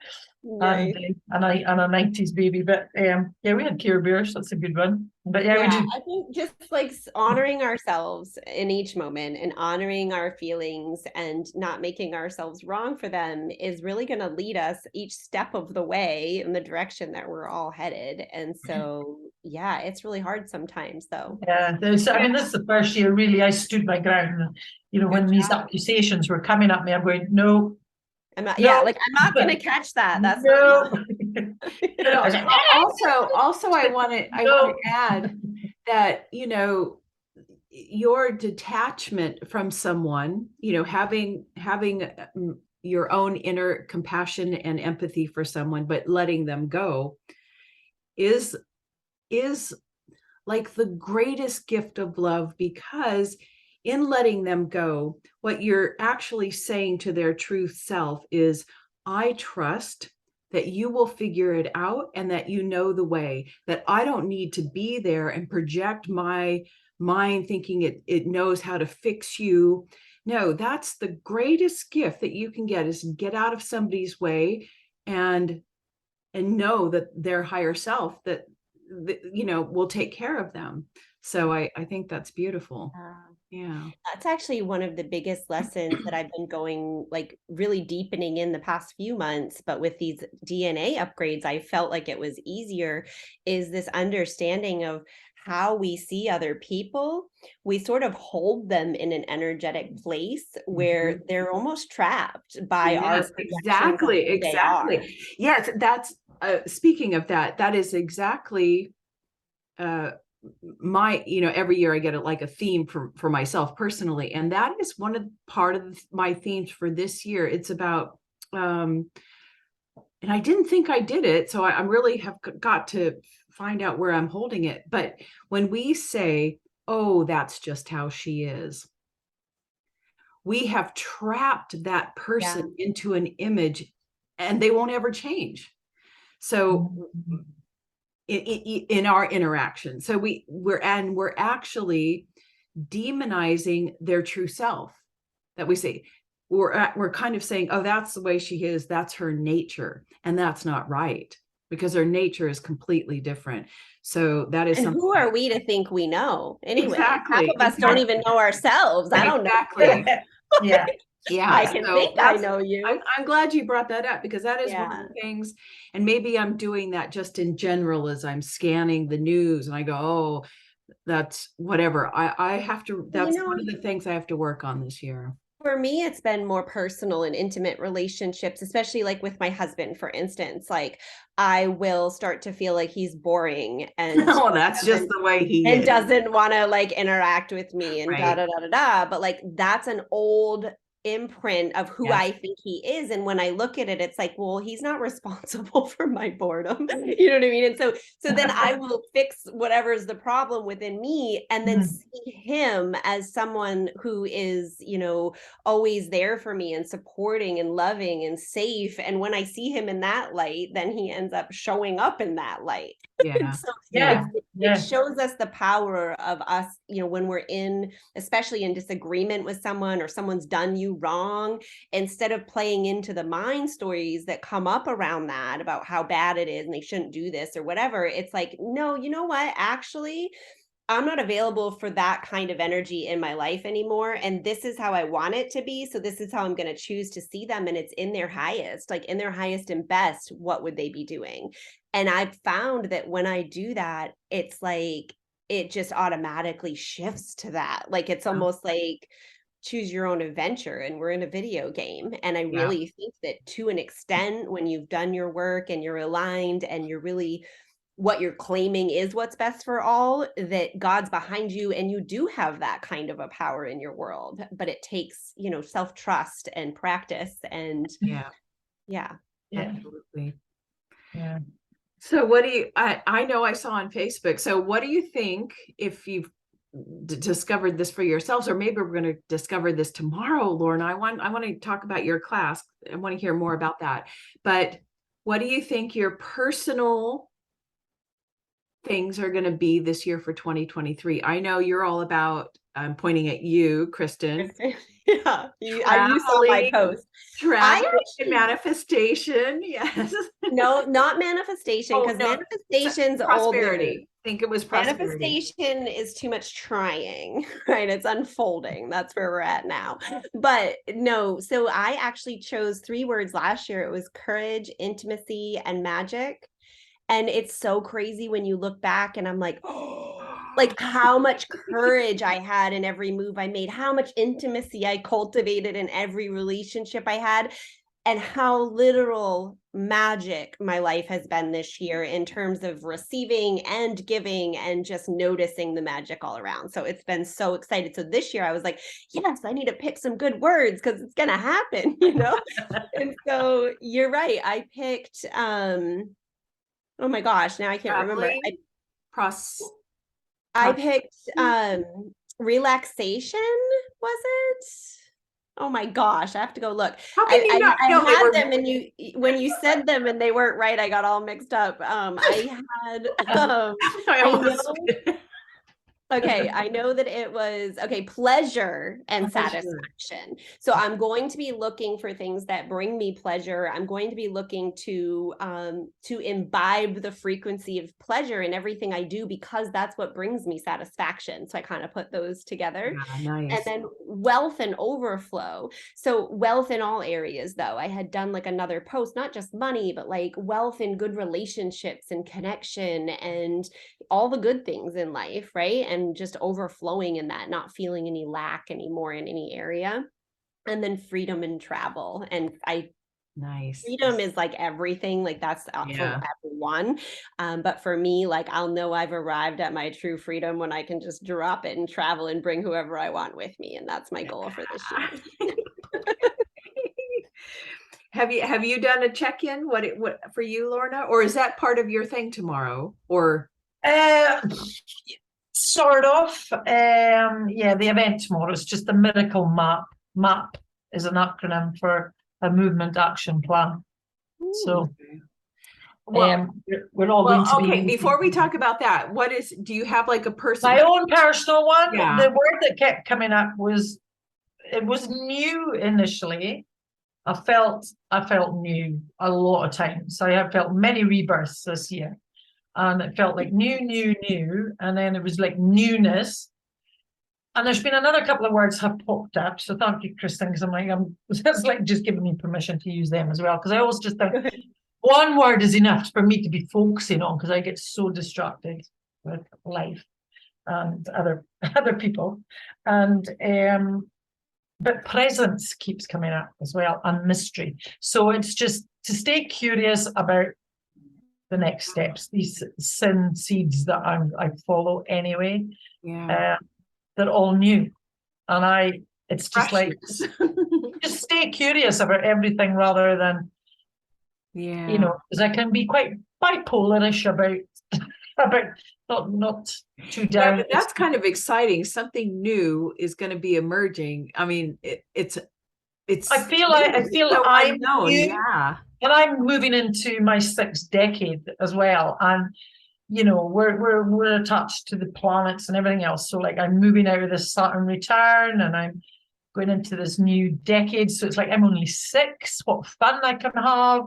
Nice. and a 90s baby, but yeah, we had Care Bears. That's a good one. But yeah, we did. I think just like honoring ourselves in each moment and honoring our feelings and not making ourselves wrong for them is really going to lead us each step of the way in the direction that we're all headed. And so yeah, it's really hard sometimes though. Yeah, this is the first year really I stood my ground. When these accusations were coming at me, I'm going, no. I'm not, I'm not going to catch that. That's no. Also, I want to add that, your detachment from someone, having your own inner compassion and empathy for someone, but letting them go is like the greatest gift of love, because in letting them go, what you're actually saying to their truth self is, I trust that you will figure it out and that you know the way, that I don't need to be there and project my mind thinking it knows how to fix you. No, that's the greatest gift that you can get, is get out of somebody's way and know that their higher self, that will take care of them. So I think that's beautiful. Yeah. That's actually one of the biggest lessons that I've been going, like really deepening in the past few months, but with these DNA upgrades, I felt like it was easier, is this understanding of how we see other people. We sort of hold them in an energetic place where they're almost trapped by our exactly. Yes, that's speaking of that is exactly my, every year I get a theme for myself personally, and that is part of my themes for this year. It's about and I didn't think I did it, so I really have got to find out where I'm holding it. But when we say, oh, that's just how she is, we have trapped that person into an image, and they won't ever change. So in our interaction, so we're actually demonizing their true self. that we say, we're kind of saying, oh, that's the way she is, that's her nature, and that's not right, because her nature is completely different. So that is And something. who are we to think we know? Anyway, Exactly. half of us don't even know ourselves. I don't know. Exactly. Yeah. Yeah. I can So think I know you. I'm glad you brought that up, because that is one of the things, and maybe I'm doing that just in general as I'm scanning the news and I go, oh, that's whatever. I have to, that's one of the things I have to work on this year. For me, it's been more personal and intimate relationships, especially like with my husband, for instance. Like I will start to feel like he's boring and oh, that's just the way he and is. doesn't want to like interact with me and da da da da da. But like that's an old imprint of who I think he is. And when I look at it, it's like, well, he's not responsible for my boredom. You know what I mean? And so then I will fix whatever's the problem within me, and then see him as someone who is, you know, always there for me and supporting and loving and safe. And when I see him in that light, then he ends up showing up in that light. Yeah. So it shows us the power of us, you know, when we're in, especially in disagreement with someone, or someone's done you wrong, instead of playing into the mind stories that come up around that about how bad it is and they shouldn't do this or whatever. It's like, no, you know what? Actually, I'm not available for that kind of energy in my life anymore. And this is how I want it to be. So this is how I'm going to choose to see them. And it's in their highest, like in their highest and best, what would they be doing? And I've found that when I do that, it's like, it just automatically shifts to that. Like, it's almost like choose your own adventure, and we're in a video game. And I really think that to an extent, when you've done your work and you're aligned and you're really, what you're claiming is what's best for all, that God's behind you and you do have that kind of a power in your world. But it takes, you know, self-trust and practice and absolutely. Yeah. So what do you, I know I saw on Facebook, so what do you think, if you've discovered this for yourselves, or maybe we're going to discover this tomorrow, Lorne? I want to talk about your class. I want to hear more about that. But what do you think your personal things are going to be this year for 2023? I know you're all about, I'm pointing at you, Kristin. I saw my post. Travel and manifestation. Yes. No, not manifestation, because manifestation's prosperity. Older. I think it was prosperity. Manifestation is too much trying, right? It's unfolding. That's where we're at now. But no, so I actually chose 3 words last year. It was courage, intimacy, and magic. And it's so crazy when you look back, and I'm like, oh, like how much courage I had in every move I made, how much intimacy I cultivated in every relationship I had, and how literal magic my life has been this year in terms of receiving and giving and just noticing the magic all around. So it's been so excited. So this year I was like, yes, I need to pick some good words because it's going to happen, you know? And so you're right. I picked, oh my gosh, now I can't remember. I picked relaxation, was it? Oh my gosh, I have to go look. How can you not know I had them, and when you said them and they weren't right, I got all mixed up. I had Okay, I know that it was, pleasure and satisfaction. So I'm going to be looking for things that bring me pleasure. I'm going to be looking to imbibe the frequency of pleasure in everything I do, because that's what brings me satisfaction. So I kind of put those together. Nice. And then wealth and overflow. So wealth in all areas, though. I had done like another post, not just money, but like wealth in good relationships and connection and all the good things in life, right? And just overflowing in that, not feeling any lack anymore in any area. And then freedom and travel. And freedom is like everything, like that's for everyone. But for me, like I'll know I've arrived at my true freedom when I can just drop it and travel and bring whoever I want with me. And that's my goal for this year. Have you done a check-in? What for you, Lorna? Or is that part of your thing tomorrow? Or sort of. The event tomorrow is just the miracle map. MAP is an acronym for a movement action plan. So we're all going to be. Okay, before we talk about that, do you have like a personal? My own personal one. Yeah. The word that kept coming up was it was new initially. I felt new a lot of times. I have felt many rebirths this year, and it felt like new, and then it was like newness. And there's been another couple of words have popped up. So thank you, Kristin, because it's like just giving me permission to use them as well. Because I always just think one word is enough for me to be focusing on, because I get so distracted with life and other people. And but presence keeps coming up as well, and mystery. So it's just to stay curious about the next steps, these sin seeds that I follow anyway. Yeah. They're all new, and it's just Freshness. like just stay curious about everything rather than because I can be quite bipolarish about not too down. Yeah, that's kind of exciting. Something new is going to be emerging. I mean, it's. I feel I'm unknown. new, yeah, and I'm moving into my 6th decade as well, and we're attached to the planets and everything else. So like I'm moving out of this Saturn return, and I'm going into this new decade. So it's like I'm only 6. What fun I can have!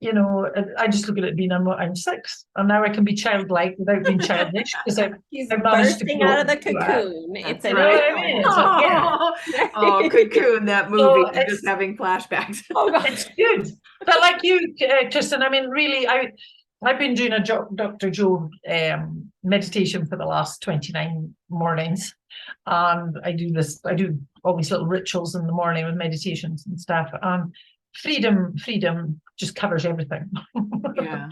I just look at it being I'm 6, and now I can be childlike without being childish, because He's I managed to bursting out of the cocoon. It's right. What I mean? Oh, Cocoon, that movie. So I'm just having flashbacks. It's good, but like you, Kristin, I mean, really, I've been doing a Dr. Joe meditation for the last 29 mornings, and I do all these little rituals in the morning with meditations and stuff. Freedom just covers everything. Yeah.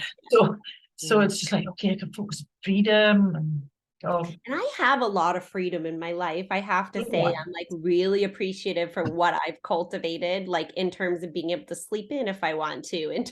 So it's just like, okay, I can focus on freedom and And I have a lot of freedom in my life. I have to say, I'm like really appreciative for what I've cultivated, like in terms of being able to sleep in if I want to, and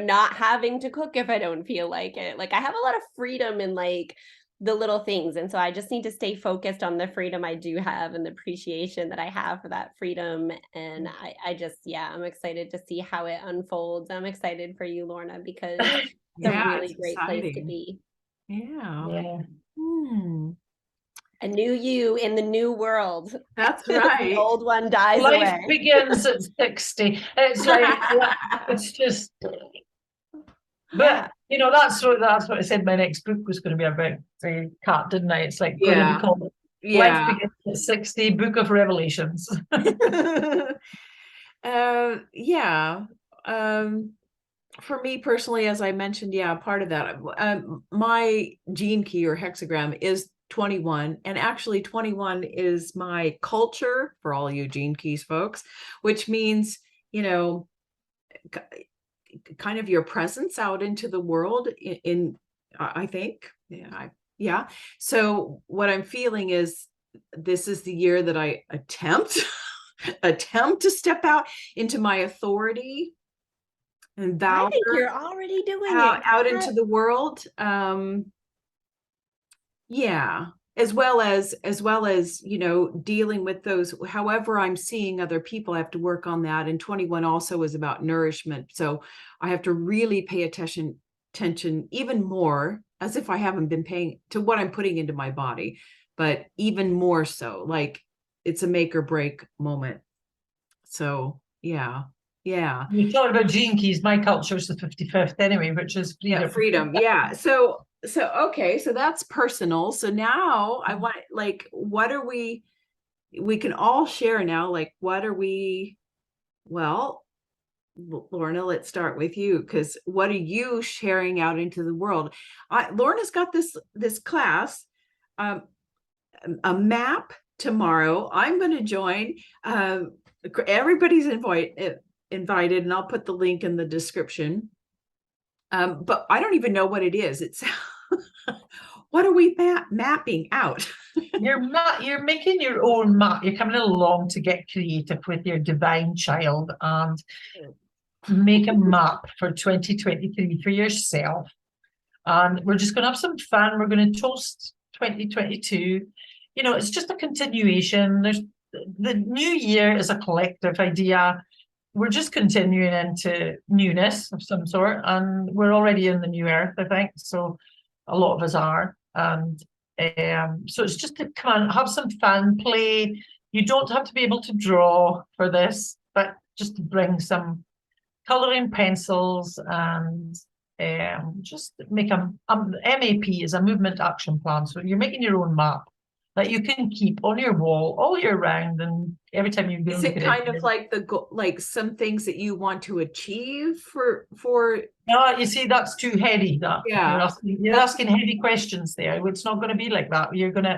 not having to cook if I don't feel like it. Like I have a lot of freedom in like the little things. And so I just need to stay focused on the freedom I do have and the appreciation that I have for that freedom. And I'm excited to see how it unfolds. I'm excited for you, Lorna, because it's a really great place to be. Yeah. A new you in the new world. That's right. The old one dies Life away. begins at 60. It's like it's just. But that's what I said. My next book was going to be about the cat, didn't I? It's like going to be called Life Begins at 60, Book of Revelations. For me personally, as I mentioned, part of that, my gene key or hexagram is 21, and actually 21 is my culture for all you gene keys folks, which means kind of your presence out into the world in I think so what I'm feeling is this is the year that I attempt to step out into my authority and I think you're already doing it out into the world. As well as dealing with those, however I'm seeing other people, I have to work on that. And 21 also is about nourishment, so I have to really pay attention even more, as if I haven't been paying to what I'm putting into my body, but even more so, like it's a make or break moment. So you're talking about gene keys. My culture is the 55th anyway, which is freedom. So okay, so that's personal. So now I want, like, what are we can all share now, like, what are we, well, Lorna, let's start with you, because what are you sharing out into the world? Lorna's got this class, a map tomorrow. I'm going to join. Everybody's invited, and I'll put the link in the description. But I don't even know what it is. It's what are we mapping out? You're making your own map. You're coming along to get creative with your divine child and make a map for 2023 for yourself. And we're just going to have some fun. We're going to toast 2022. It's just a continuation. The new year is a collective idea. We're just continuing into newness of some sort, and we're already in the new earth, I think. So a lot of us are, and so it's just to come and have some fun, play, You don't have to be able to draw for this, but just bring some colouring pencils and just make a MAP is a movement action plan. So you're making your own map that you can keep on your wall all year round, and every time you go Is look it at kind of like like some things that you want to achieve for No, you see, that's too heavy. That Yeah. you're asking heavy questions there. It's not going to be like that.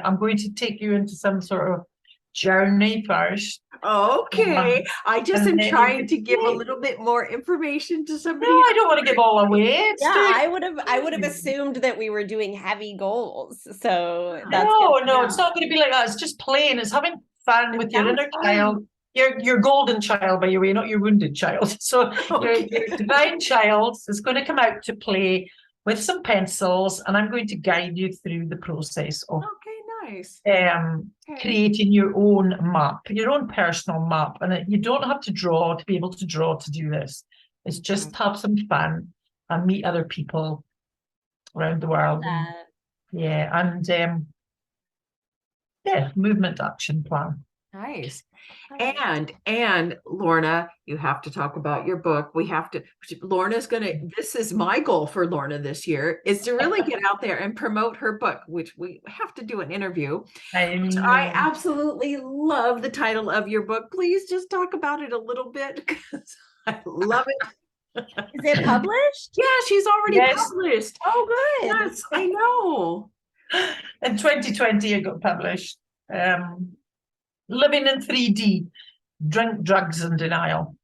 I'm going to take you into some sort of journey first. Okay, I just and am then you trying can to give a play. little bit more information to No, somebody. I don't want to give all away. It's Yeah, too- I would have assumed that we were doing heavy goals. So that's No, good to no, know. it's not going to be like that. It's just playing. It's having fun with your sounds inner fun. child. Your golden child, by the way, not your wounded child. So Okay. your divine child is going to come out to play with some pencils, and I'm going to guide you through the process of Okay, nice. creating your own map, your own personal map. And you don't have to draw to be able to draw to do this. It's just have some fun and meet other people around the world. Movement action plan. Nice. And Lorna, you have to talk about your book. Lorna's this is my goal for Lorna this year, is to really get out there and promote her book, which we have to do an interview. I absolutely love the title of your book. Please just talk about it a little bit, because I love it. Is it published? Yeah, she's already published. Oh, good. Yes, I know. In 2020, it got published. Living in 3D, drink, drugs, and denial.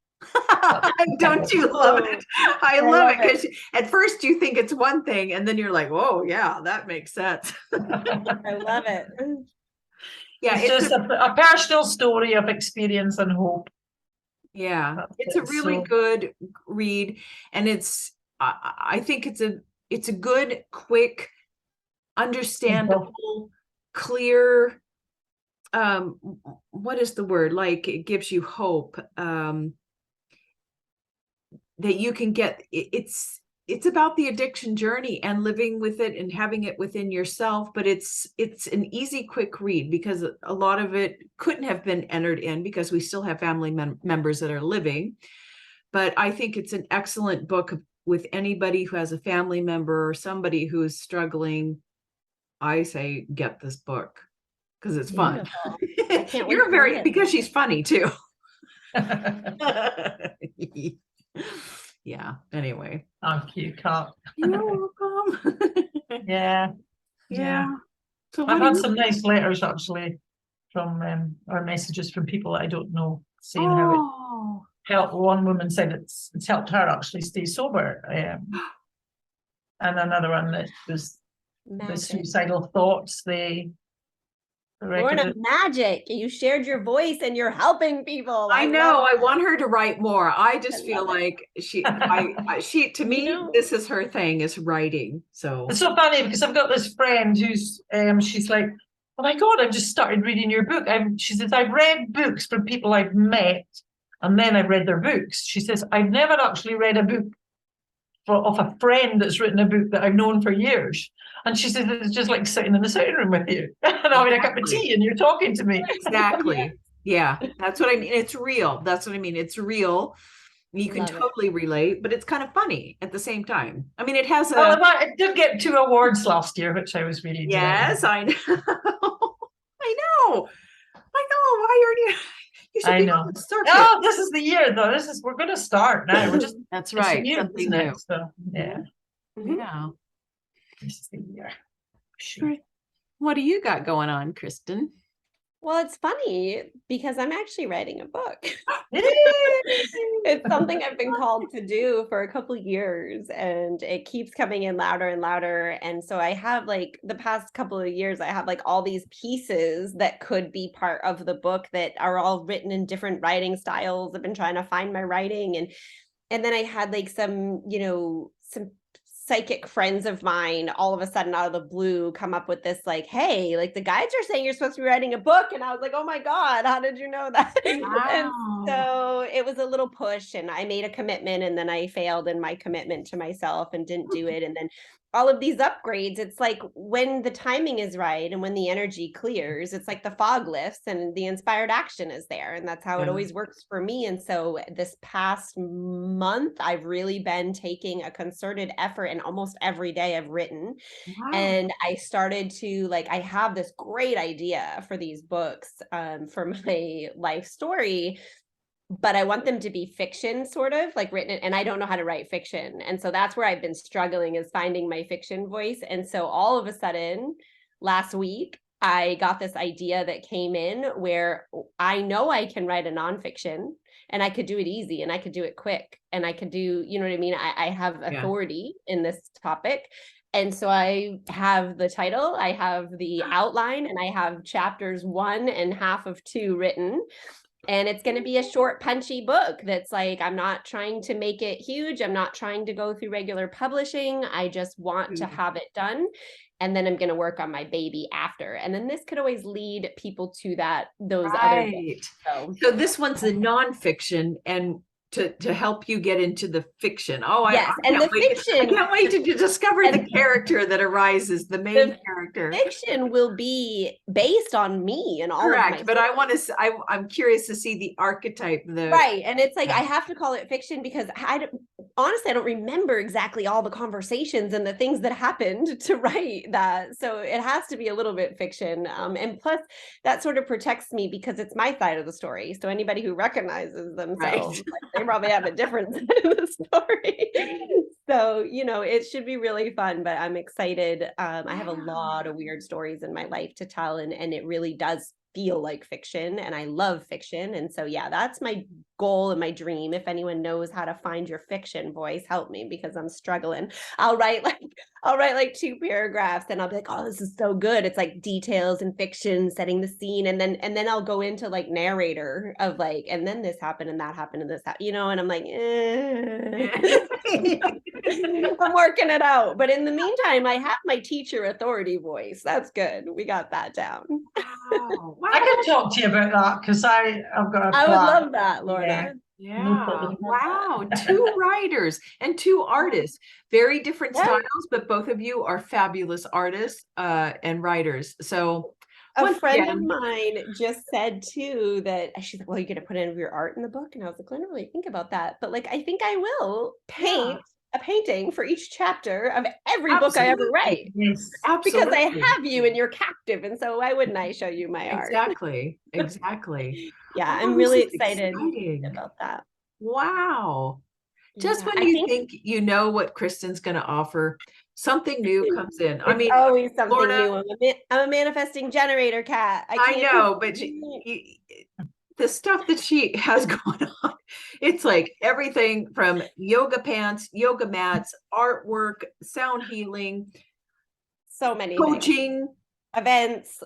Don't you love it? I love it, because at first you think it's one thing, and then you're like, "Whoa, yeah, that makes sense." I love it. Yeah, it's just a personal story of experience and hope. Yeah, it's a really good read, and I think it's a good, quick, understandable, clear, what is the word? Like, it gives you hope, that you can get. It's about the addiction journey and living with it and having it within yourself, but it's an easy, quick read, because a lot of it couldn't have been entered in because we still have family members that are living. But I think it's an excellent book with anybody who has a family member or somebody who is struggling. I say, get this book, because it's fun. I can't wait because she's funny too. Yeah, anyway. Thank you, Kat. You're welcome. Yeah. So I've had some nice letters actually from or messages from people that I don't know, saying how it helped. One woman said it's helped her actually stay sober, and another one that was the suicidal thoughts. Lorna, magic. You shared your voice and you're helping people. I know. I want her to write more. I just feel like she to me, this is her thing, is writing. So it's so funny because I've got this friend who's she's like, oh my God, I've just started reading your book. She says, I've read books from people I've met, and then I've read their books. She says, I've never actually read a book of a friend that's written a book that I've known for years. And she says, it's just like sitting in the sitting room with you and having a cup of tea and you're talking to me. Exactly. Yeah, that's what I mean. It's real. That's what I mean. It's real. You can totally relate, but it's kind of funny at the same time. I mean, it has it did get 2 awards last year, which I was really Yes, I know. I know. Why are you? You should be on the circuit. Oh, this is the year, though. We're going to start now. We're just that's right. New, Something new. So, yeah. Yeah. This is the year. Sure. What do you got going on, Kristin? Well, it's funny because I'm actually writing a book. It's something I've been called to do for a couple of years, and it keeps coming in louder and louder. And so I have, like, the past couple of years, I have like all these pieces that could be part of the book that are all written in different writing styles. I've been trying to find my writing, and then I had like some psychic friends of mine all of a sudden out of the blue come up with this, like, hey, like, the guides are saying you're supposed to be writing a book. And I was like, oh my God, how did you know that? Wow. And so it was a little push, and I made a commitment, and then I failed in my commitment to myself and didn't do it. And then all of these upgrades, it's like when the timing is right and when the energy clears, it's like the fog lifts and the inspired action is there. And that's how it always works for me. And so this past month, I've really been taking a concerted effort, and almost every day I've written. Wow. And I started to I have this great idea for these books for my life story, but I want them to be fiction, sort of like written, and I don't know how to write fiction. And so that's where I've been struggling, is finding my fiction voice. And so all of a sudden last week, I got this idea that came in where I know I can write a nonfiction, and I could do it easy, and I could do it quick, and I could do, you know what I mean? I have authority in this topic. And so I have the title, I have the outline, and I have chapters 1 and half of 2 written. And it's going to be a short, punchy book that's like, I'm not trying to make it huge. I'm not trying to go through regular publishing. I just want to have it done. And then I'm going to work on my baby after. And then this could always lead people to those other books. So this one's the nonfiction, and to help you get into the fiction. Oh, yes. I can't wait to discover the character that arises, the main character. Fiction will be based on me and all. Correct, of but I want to. I'm curious to see the archetype. Right, and it's like I have to call it fiction because honestly, I don't remember exactly all the conversations and the things that happened to write that. So it has to be a little bit fiction, and plus that sort of protects me because it's my side of the story. So anybody who recognizes themselves, they probably have a different side of the story. So, it should be really fun, but I'm excited. I have a lot of weird stories in my life to tell, and it really does feel like fiction, and I love fiction. And so, yeah, that's my goal and my dream. If anyone knows how to find your fiction voice, help me, because I'm struggling. I'll write like 2 paragraphs and I'll be like, oh, this is so good. It's like details and fiction, setting the scene. And then I'll go into like narrator of like, and then this happened and that happened and this happened, and I'm like, I'm working it out. But in the meantime, I have my teacher authority voice. That's good. We got that down. Wow. I can talk to you about that because I've got I would love that, Lorne. Yeah. Wow. 2 writers and 2 artists, very different styles, but both of you are fabulous artists and writers. So a friend of mine just said too that she's like, well, you're going to put any of your art in the book? And I was like, I don't really think about that. But like, I think I will paint a painting for each chapter of every book I ever write. Yes, because I have you and you're captive. And so why wouldn't I show you my art? Exactly. Yeah, I'm really excited about that. Wow. Just when you think you know what Kristin's going to offer, something new comes in. I mean, always something new. I'm a manifesting generator cat. I know, but the stuff that she has going on, it's like everything from yoga pants, yoga mats, artwork, sound healing, so many coaching, events.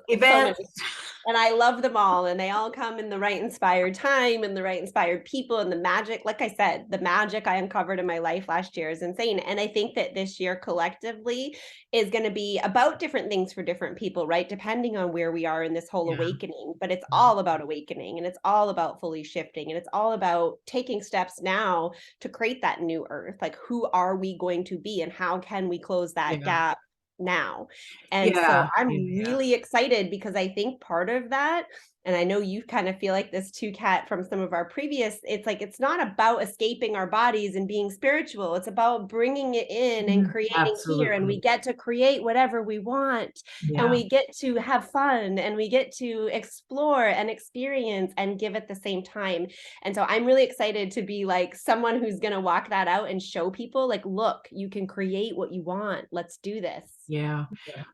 And I love them all, and they all come in the right inspired time and the right inspired people, and the magic, like I said, the magic I uncovered in my life last year is insane. And I think that this year collectively is going to be about different things for different people, right? Depending on where we are in this whole awakening, but it's all about awakening, and it's all about fully shifting, and it's all about taking steps now to create that new earth. Like, who are we going to be, and how can we close that gap now? And so I'm really excited, because I think part of that, and I know you kind of feel like this too, Kat, from some of our previous, it's like, it's not about escaping our bodies and being spiritual. It's about bringing it in and creating here, and we get to create whatever we want, and we get to have fun, and we get to explore and experience and give at the same time. And so I'm really excited to be like someone who's going to walk that out and show people, like, look, you can create what you want. Let's do this. Yeah.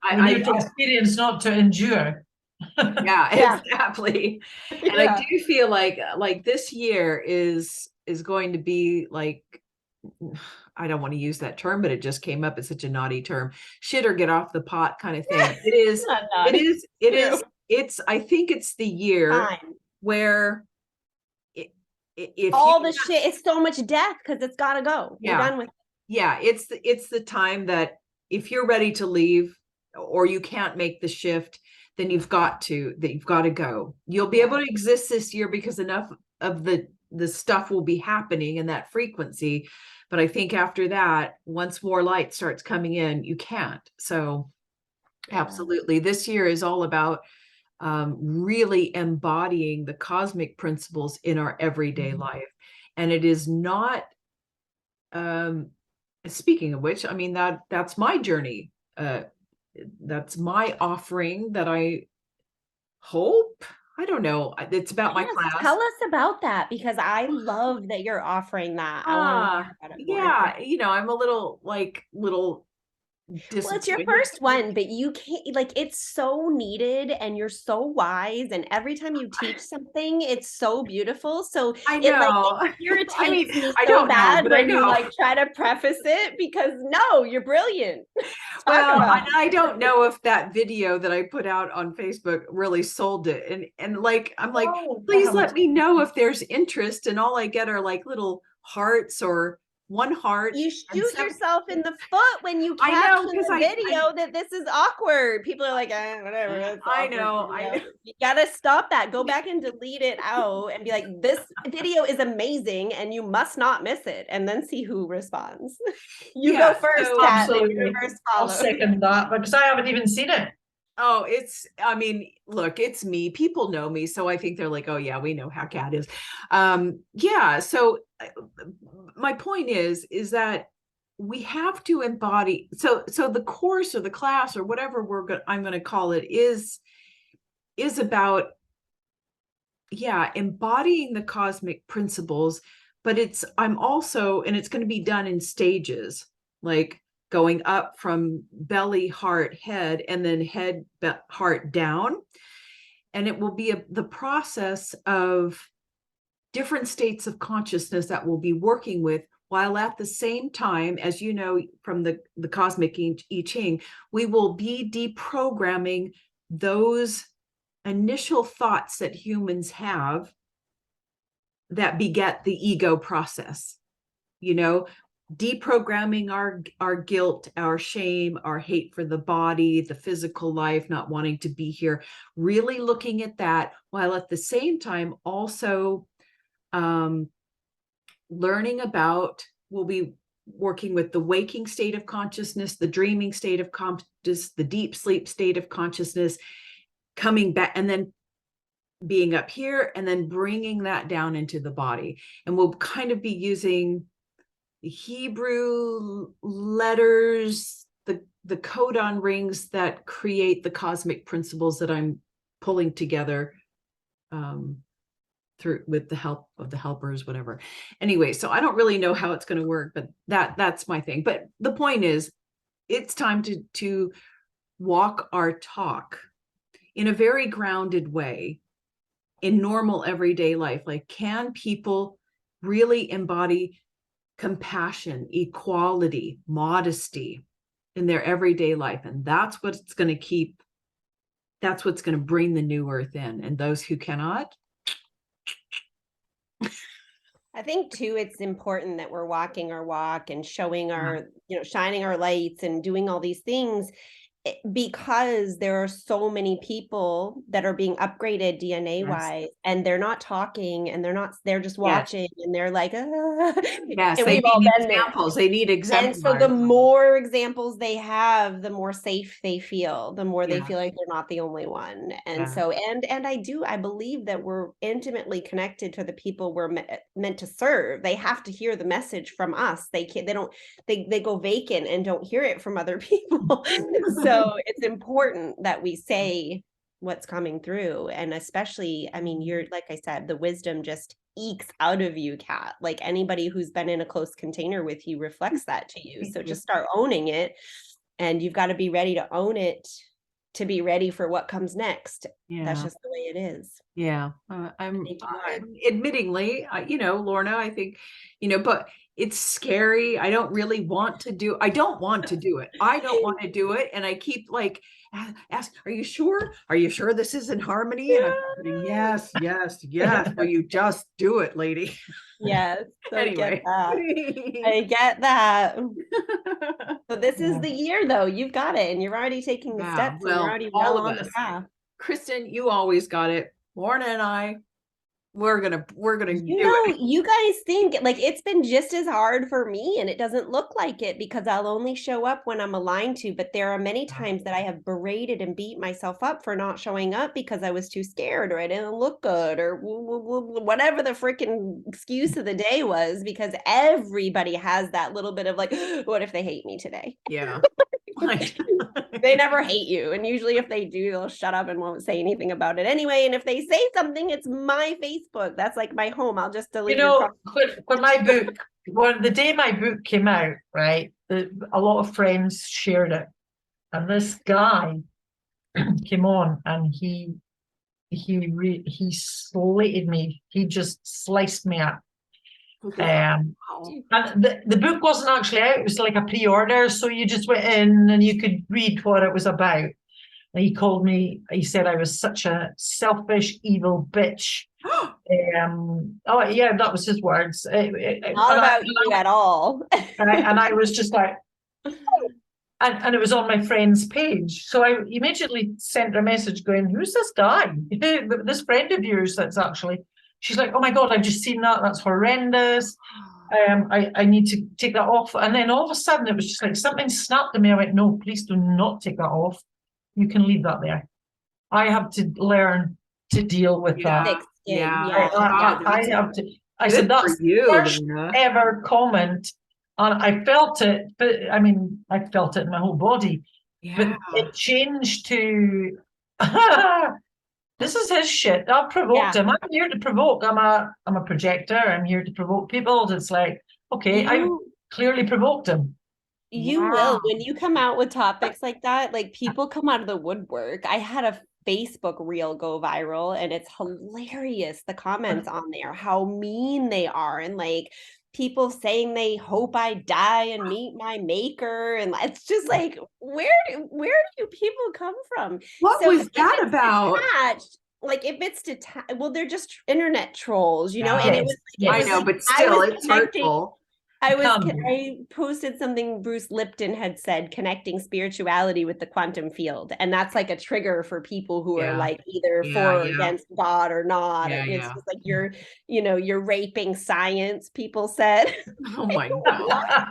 I need to experience, not to endure. Exactly. And I do feel like this year is going to be like, I don't want to use that term, but it just came up. It's such a naughty term, shit or get off the pot kind of thing. It is. I think it's the year where if all the shit, it's so much death because it's got to go. You're done with it. Yeah, it's the time that if you're ready to leave or you can't make the shift, then you've got to go. You'll be able to exist this year because enough of the stuff will be happening in that frequency. But I think after that, once more light starts coming in, you can't. So absolutely. This year is all about really embodying the cosmic principles in our everyday life. And it is not, speaking of which, I mean, that's my journey. That's my offering that I hope, I don't know. It's about my class. Tell us about that, because I love that you're offering that. I want to hear about it more. Yeah, I'm a little Well, it's your first one, but you can't, like, it's so needed and you're so wise. And every time you teach something, it's so beautiful. So I know. It irritates I mean, me I so don't know, bad but I when you know. like try to preface it, because no, you're brilliant. Well, I don't know if that video that I put out on Facebook really sold it. And like, I'm like, please let me know if there's interest. And all I get are like little hearts or one heart. You shoot yourself in the foot when you I know, caption the video that this is awkward. People are like, whatever. That's I know. You gotta stop that. Go back and delete it out and be like, this video is amazing and you must not miss it. And then see who responds. You go first. So absolutely. I'll second that, because I haven't even seen it. Oh, I mean, look, it's me. People know me. So I think they're like, oh yeah, we know how Kat is. Yeah. So my point is that we have to embody. So the course or the class or whatever I'm going to call it is about, yeah, embodying the cosmic principles, but I'm also, and it's going to be done in stages, like going up from belly, heart, head, and then head, heart down. And it will be the process of different states of consciousness that we'll be working with, while at the same time, as you know, from the cosmic I Ching, we will be deprogramming those initial thoughts that humans have that beget the ego process, deprogramming our guilt, our shame, our hate for the body, the physical life, not wanting to be here, really looking at that, while at the same time also learning about, we'll be working with the waking state of consciousness, the dreaming state of consciousness, the deep sleep state of consciousness, coming back and then being up here and then bringing that down into the body. And we'll kind of be using Hebrew letters, the codon rings that create the cosmic principles that I'm pulling together through with the help of the helpers, whatever. Anyway, so I don't really know how it's going to work, but that's my thing. But the point is, it's time to walk our talk in a very grounded way in normal everyday life. Like, can people really embody compassion, equality, modesty in their everyday life? And that's what's going to bring the new earth in. And those who cannot, I think too, it's important that we're walking our walk and showing our, shining our lights and doing all these things, because there are so many people that are being upgraded DNA wise, and they're not talking, and they're just watching, and they're like, yes, they need examples. They need examples. And so the more examples they have, the more safe they feel, the more they feel like they're not the only one. And so, and I believe that we're intimately connected to the people we're meant to serve. They have to hear the message from us. They go vacant and don't hear it from other people. So it's important that we say what's coming through. And especially, I mean, you're, like I said, the wisdom just ekes out of you, Kat. Like, anybody who's been in a close container with you reflects that to you. So just start owning it, and you've got to be ready to own it to be ready for what comes next. That's just the way it is. Yeah. I'm admittingly, Lorna, I think, but it's scary. I don't want to do it. I don't want to do it. And I keep like, ask, are you sure? Are you sure this is in harmony? And I'm yes. Will you just do it, lady? Yes. Anyway. I get that. So this is the year, though. You've got it, and you're already taking the steps. Well, and you're already well on the path. Kristin, you always got it. Lorna and I, we're gonna do it. You guys think like it's been just as hard for me, and it doesn't look like it because I'll only show up when I'm aligned to. But there are many times that I have berated and beat myself up for not showing up because I was too scared or I didn't look good or whatever the freaking excuse of the day was, because everybody has that little bit of like, what if they hate me today? Yeah. They never hate you, and usually if they do, they'll shut up and won't say anything about it anyway. And if they say something, it's my Facebook. That's like my home. I'll just delete when my book, the day my book came out, right, a lot of friends shared it, and this guy came on and he slated me. He just sliced me up. And the book wasn't actually out. It was like a pre-order, so you just went in and you could read what it was about. And he called me, he said I was such a selfish, evil bitch. Oh yeah, that was his words. Not about you at all. And I was just like, and it was on my friend's page. So I immediately sent her a message going, who's this guy? This friend of yours that's actually. She's like, oh my God, I've just seen that. That's horrendous. I need to take that off. And then all of a sudden, it was just like something snapped at me. I went, no, please do not take that off. You can leave that there. I have to learn to deal with that. I have to. I said, that's the first ever comment. And I felt it, but I mean, I felt it in my whole body. Yeah. But it changed to... This is his shit. I've provoked him. I'm here to provoke. I'm a projector. I'm here to provoke people. It's like, okay, I clearly provoked him. You will. When you come out with topics like that, like people come out of the woodwork. I had a Facebook reel go viral, and it's hilarious. The comments on there, how mean they are, and like people saying they hope I die and meet my maker, and it's just like, where do people come from? What was that about? Like if it's well, they're just internet trolls, you know. And it was I know, but still, it's hurtful. I posted something Bruce Lipton had said, connecting spirituality with the quantum field. And that's like a trigger for people who are like either for or against God or not. It's just like you're raping science, people said. Oh my God.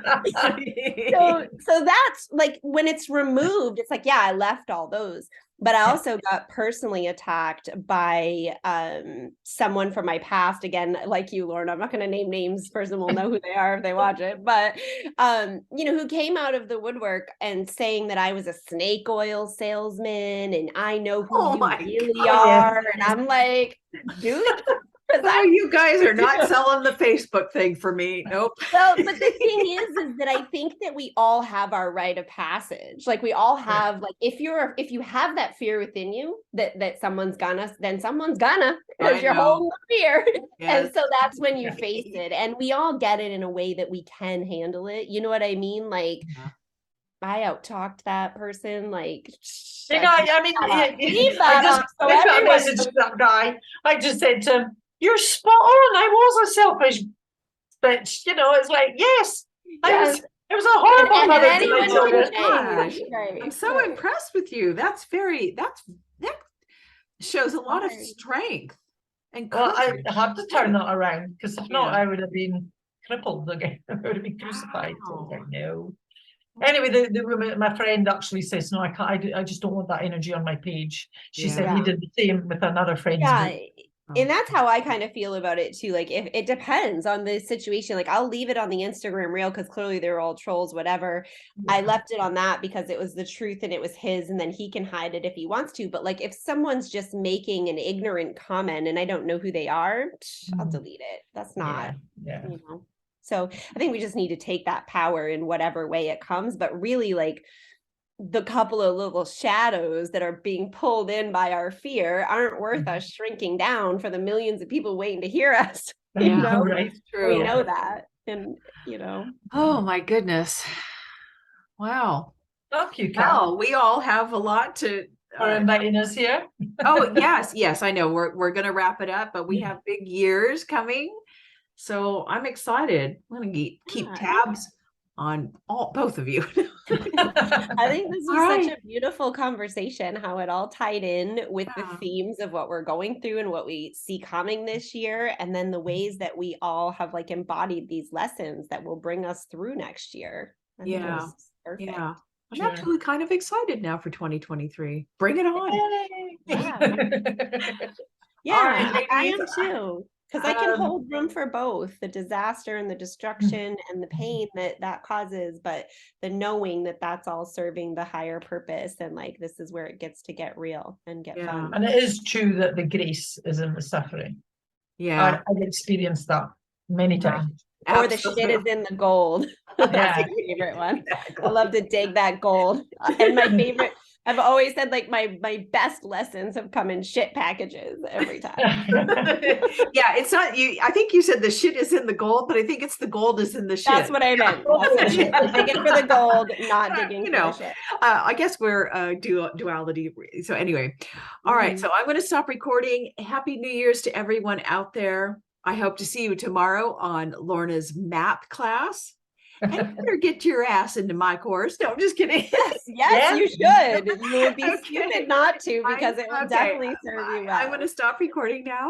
So that's like when it's removed, it's like, I left all those. But I also got personally attacked by someone from my past, again, like you, Lorne. I'm not going to name names. Person will know who they are if they watch it. But, who came out of the woodwork and saying that I was a snake oil salesman and I know who you really are. And I'm like, dude. You guys are not selling the Facebook thing for me. Nope. Well, but the thing is that I think that we all have our rite of passage. Like we all have, like, if you have that fear within you that someone's gonna, then someone's gonna, because you're holding the fear. Yes. And so that's when you face it. And we all get it in a way that we can handle it. You know what I mean? Like, I out-talked that person, like, I messaged that guy. I just said to him, you're spot on. I was a selfish bitch. It's like, yes. It was a horrible I'm so impressed with you. That shows a lot of strength. And I had to turn that around, because if not, I would have been crippled again. I would have been crucified. So I was like, no. Anyway, the woman, my friend, actually says, no, I can't. I just don't want that energy on my page. She said he did the same with another friend. And that's how I kind of feel about it too. Like, if it depends on the situation, like I'll leave it on the Instagram reel because clearly they're all trolls, whatever. I left it on that because it was the truth and it was his, and then he can hide it if he wants to. But like, if someone's just making an ignorant comment and I don't know who they are, I'll delete it. That's not, So I think we just need to take that power in whatever way it comes, but really, like, the couple of little shadows that are being pulled in by our fear aren't worth us shrinking down for the millions of people waiting to hear us. Right? True. We know that. And, Oh my goodness. Wow. Thank you, Well, we all have a lot to... for inviting us here. Oh, yes, I know. We're going to wrap it up, but we have big years coming. So I'm excited. I'm going to keep tabs on both of you. I think this All was right. such a beautiful conversation, how it all tied in with the Yeah. themes of what we're going through and what we see coming this year, and then the ways that we all have like embodied these lessons that will bring us through next year. I think it Yeah. was perfect. Yeah. I'm Sure. actually kind of excited now for 2023. Bring it on. Yeah. All Yeah, right, I ladies. am too. Because I can Um, hold room for both the disaster and the destruction and the pain that that causes, but the knowing that that's all serving the higher purpose, and like this is where it gets to get real and get Yeah. fun. And it is true that the grace is in the suffering. Yeah. I've experienced that many times. Or the shit is in the gold. That's Yeah. my favorite one. Exactly. I love to dig that gold. And my favorite, I've always said like my best lessons have come in shit packages every time. Yeah, it's not you. I think you said the shit is in the gold, but I think it's the gold is in the shit. That's what I meant. That's what I meant. We're digging for the gold, not digging You for know, the shit. I guess we're duality. So anyway, all right. So I'm going to stop recording. Happy New Year's to everyone out there. I hope to see you tomorrow on Lorna's map class. And you better get your ass into my course. No, I'm just kidding. Yes, you should. You would be Okay. stupid not to, because it will Okay. definitely serve you well. I'm going to stop recording now.